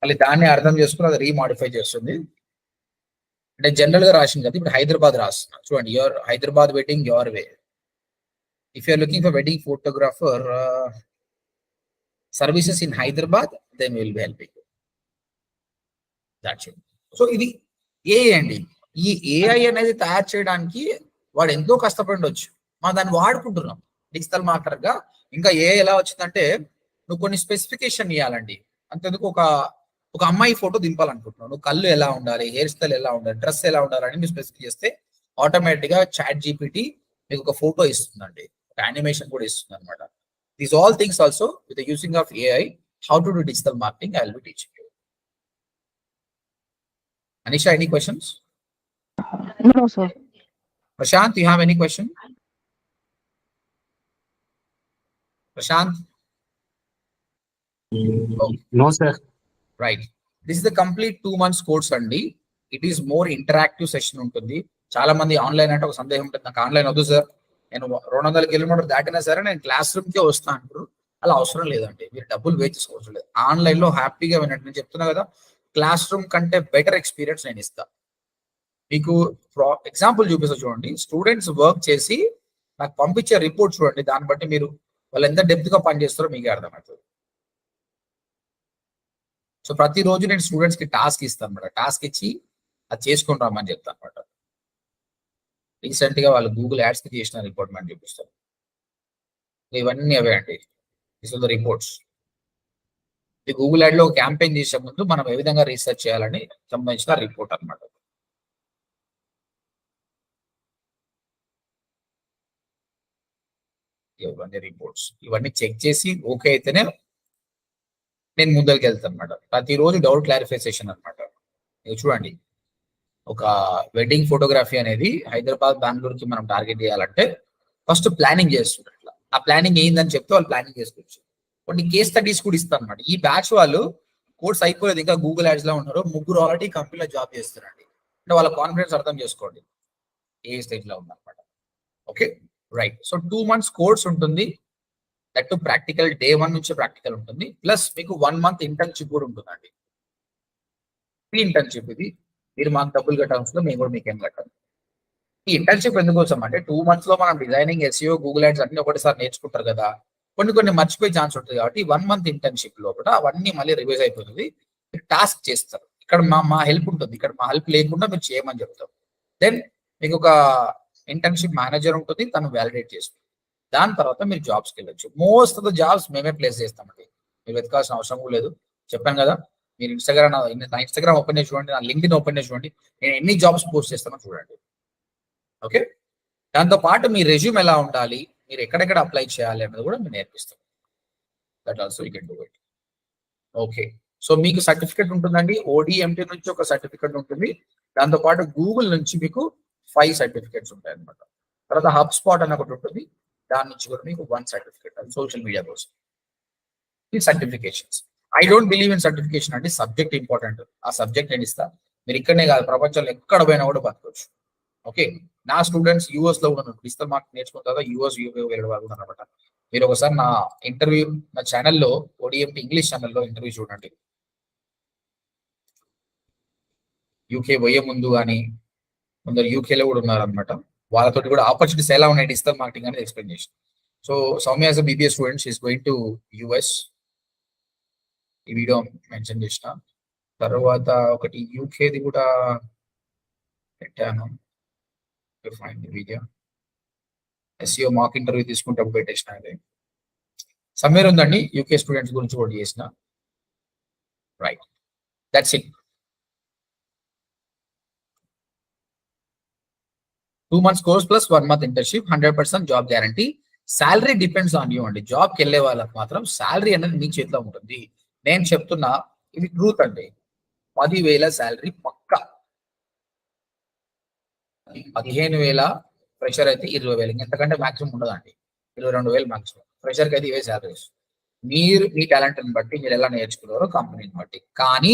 మళ్ళీ దాన్ని అర్థం చేసుకుని అది రీమాడిఫై చేస్తుంది. అంటే జనరల్ గా రాసింది కదా, ఇప్పుడు హైదరాబాద్ రాస్తున్నా చూడండి, your Hyderabad wedding your way. If you're looking for wedding photographer services in Hyderabad, then will be helping. That's it. So ఇది ఏఐ అండి. ఈ ఏఐ అనేది తయారు చేయడానికి వాడు ఎంతో కష్టపడవచ్చు, మనం దాన్ని వాడుకుంటున్నాం డిజిటల్ మార్కెటర్ గా. ఇంకా ఏఐ ఎలా వచ్చిందంటే, నువ్వు కొన్ని స్పెసిఫికేషన్ ఇవ్వాలండి. అంతెందుకు, ఒక అమ్మాయి ఫోటో దింపాలనుకుంటున్నావు, నువ్వు కళ్ళు ఎలా ఉండాలి, హెయిర్ స్టైల్ ఎలా ఉండాలి, డ్రెస్ ఎలా ఉండాలి అని నువ్వు స్పెసిఫిక్ చేస్తే ఆటోమేటిక్ గా చాట్ జీపీటీ మీకు ఒక ఫోటో ఇస్తుందండి, ఒక యానిమేషన్ కూడా ఇస్తుంది అనమాట. These all things also with the using of AI, how to do digital marketing, I will be teaching you. Anisha, any questions? No, sir. Prashant, you have any question? Prashant? No, sir. Right. This is the complete 2 months course అండి. It is more interactive session ఉంటుంది. చాలా మంది ఆన్లైన్ అంటే ఒక సందేహం ఉంటుంది, నాకు ఆన్లైన్ వద్దు సార్, నేను 200 కిలోమీటర్లు దాటినా సరే నేను క్లాస్ రూమ్ కే వస్తాను అంటారు. అలా అవసరం లేదండి, మీరు డబ్బులు వే చేసుకోవడం లేదు. ఆన్లైన్ లో హ్యాపీగా వినండి. నేను చెప్తున్నా కదా, క్లాస్ రూమ్ కంటే బెటర్ ఎక్స్పీరియన్స్ నేను ఇస్తా. మీకు ఎగ్జాంపుల్ చూపిస్తా చూడండి. స్టూడెంట్స్ వర్క్ చేసి నాకు పంపించే రిపోర్ట్ చూడండి, దాన్ని బట్టి మీరు వాళ్ళు ఎంత డెప్త్ గా పనిచేస్తారో మీకే అర్థమవుతుంది. సో ప్రతిరోజు నేను స్టూడెంట్స్ కి టాస్క్ ఇస్తాను అనమాట. టాస్క్ ఇచ్చి అది చేసుకుని రమ్మని చెప్తాను అనమాట. రీసెంట్ గా వాళ్ళు గూగుల్ యాడ్స్ కి చేసిన రిపోర్ట్ మనం చూపిస్తారు. ఇవన్నీ అవే అండి, దిస్ ఆర్ ద రిపోర్ట్స్. ఈ గూగుల్ యాడ్ లో క్యాంపెయిన్ చేసే ముందు మనం ఏ విధంగా రీసెర్చ్ చేయాలని సంబంధించిన రిపోర్ట్ అన్నమాట. ఇవన్నీ రిపోర్ట్స్, ఇవన్నీ చెక్ చేసి ఓకే అయితేనే నేను ముందరికి వెళ్తాను అనమాట. ప్రతిరోజు డౌట్ క్లారిఫికేషన్ అనమాట. చూడండి, ఒక వెడ్డింగ్ ఫోటోగ్రఫీ అనేది హైదరాబాద్, బెంగళూరుకి మనం టార్గెట్ చేయాలంటే ఫస్ట్ ప్లానింగ్ చేస్తుంటారు. ఆ ప్లానింగ్ ఏందని చెప్తే వాళ్ళు ప్లానింగ్ చేసుకోవచ్చు. కొన్ని కేస్ స్టడీస్ కూడా ఇస్తారు అనమాట. ఈ బ్యాచ్ వాళ్ళు కోర్స్ అయిపోలేదు, ఇంకా గూగుల్ యాడ్స్ లో ఉన్నారు, ముగ్గురు ఆల్రెడీ కంపెనీలో జాబ్ చేస్తారండి. అంటే వాళ్ళ కాన్ఫిడెన్స్ అర్థం చేసుకోండి ఏ స్టేజ్ లో ఉందన్నమాట. Okay, right. So 2 months course ఉంటుంది, దట్ ప్రాక్టికల్ డే 1 నుంచి ప్రాక్టికల్ ఉంటుంది, ప్లస్ మీకు 1 month ఇంటర్న్షిప్ కూడా ఉంటుందండి. ఈ ఇంటర్న్షిప్ ఇది మీరు మాకు డబ్బులు కట్టాల్సిన, మేము కూడా మీకు ఏం కట్టాలి. ఈ ఇంటర్న్షిప్ ఎందుకోసం అంటే 2 months లో మనం డిజైనింగ్, ఎస్ఈఓ, గూగుల్ యాడ్స్ అన్ని ఒకటిసారి నేర్చుకుంటారు కదా, కొన్ని మర్చిపోయే ఛాన్స్ ఉంటుంది. కాబట్టి 1 month ఇంటర్న్షిప్ లోపల అవన్నీ మళ్ళీ రివైజ్ అయిపోతుంది. టాస్క్ చేస్తారు. ఇక్కడ మా హెల్ప్ ఉంటుంది. ఇక్కడ మా హెల్ప్ లేకుండా మీరు చేయమని చెప్తాం. దెన్ మీకు ఒక ఇంటర్న్షిప్ మేనేజర్ ఉంటుంది, తను వ్యాలిడేట్ చేస్తుంది. దాని తర్వాత మీరు జాబ్స్కి వెళ్ళొచ్చు. మోస్ట్ ఆఫ్ ద జాబ్స్ మేమే ప్లేస్ చేస్తామండి, మీరు వెతకాల్సిన అవసరం కూడా లేదు. చెప్పాను కదా, మీరు నా ఇన్స్టాగ్రామ్ ఓపెన్ చేసి చూడండి, నా లింక్డ్ఇన్ ఓపెన్ చేసి చూడండి, నేను ఎన్ని జాబ్స్ పోస్ట్ చేస్తానో చూడండి. ఓకే, దాంతో పాటు మీ రెజ్యూమ్ ఎలా ఉండాలి, మీరు ఎక్కడెక్కడ అప్లై చేయాలి అన్నది కూడా మేము నేర్పిస్తాం. That also you can do it. Okay, so మీకు సర్టిఫికెట్ ఉంటుందండి. ODMT నుంచి ఒక సర్టిఫికెట్ ఉంటుంది, దాంతో పాటు గూగుల్ నుంచి మీకు 5 సర్టిఫికెట్స్ ఉంటాయి అనమాట. తర్వాత హబ్ స్పాట్ అని ఒకటి ఉంటుంది, దాని నుంచి కూడా మీకు 1 సర్టిఫికెట్, అది సోషల్ మీడియా కోసం. ఈ certifications, I don't believe in certification అంటే సబ్జెక్ట్ ఇంపార్టెంట్. ఆ సబ్జెక్ట్ నేను ఇస్తా, మీరు ఇక్కడనే కాదు ప్రపంచంలో ఎక్కడ పోయినా కూడా బతకొచ్చు. ఓకే, నా స్టూడెంట్స్ యూఎస్ లో కూడా డిజిటల్ మార్కెట్ నేర్చుకున్న తర్వాత యూఎస్, యూకే వెళ్ళడం వాళ్ళు అనమాట. మీరు ఒకసారి నా ఇంటర్వ్యూ, నా ఛానల్లో ODMT ఇంగ్లీష్ ఛానల్లో ఇంటర్వ్యూ చూడండి. యూకే పోయే ముందు కానీ కొందరు యూకేలో కూడా ఉన్నారనమాట. వాళ్ళతో కూడా ఆపర్చునిటీస్ ఎలా ఉన్నాయి డిజిటల్ మార్కెటింగ్ అనేది ఎక్స్ప్లెయిన్ చేసి. So Soumya as a BBA students is going to US. ఈ వీడియో మెన్షన్ చేసిన తర్వాత ఒకటి యూకేది కూడా పెట్టాను, find video. SEO mock interview తీసుకుంటే పెట్టేసిన, అది సమ్మేర్ ఉందండి, యూకే స్టూడెంట్స్ గురించి కూడా చేసిన. Right, that's it. 2 months course plus 1 month internship, 100% job guarantee. Salary depends on you అండి. జాబ్కి వెళ్ళే వాళ్ళకి మాత్రం శాలరీ అనేది మీ చేతిలో ఉంటుంది. నేను చెప్తున్నా, ఇది ట్రూత్ అండి. 10,000 శాలరీ పక్కా. 15,000 ప్రెషర్ అయితే 20,000, ఎంతకంటే మాక్సిమం ఉండదండి. 22,000 మాక్సిమం. ప్రెషర్కి అయితే ఇవే శాలరీస్. మీరు మీ టాలెంట్ని బట్టి మీరు ఎలా నేర్చుకున్నారో కంపెనీని బట్టి. కానీ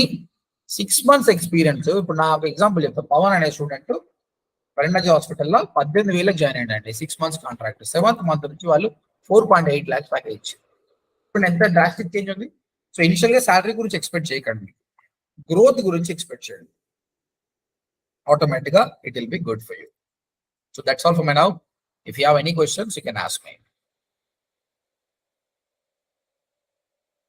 6 months ఎక్స్పీరియన్స్, ఇప్పుడు నాకు ఎగ్జాంపుల్ చెప్తాను. పవన్ అనే స్టూడెంట్ కరీంనగర్ హాస్పిటల్లో 18,000 జాయిన్ అయ్యండి. 6 months కాంట్రాక్ట్. 7th month నుంచి వాళ్ళు 4.8 lakhs ప్యాకేజ్. ఇప్పుడు ఎంత డ్రాస్టిక్ చేంజ్ ఉంది. సో ఇనిషియల్ గా శాలరీ గురించి ఎక్స్పెక్ట్ చేయకండి, గ్రోత్ గురించి ఎక్స్పెక్ట్ చేయండి. ఆటోమేటిక్ గా it will be good for you. So that's all for my now. If you have any questions you can ask me.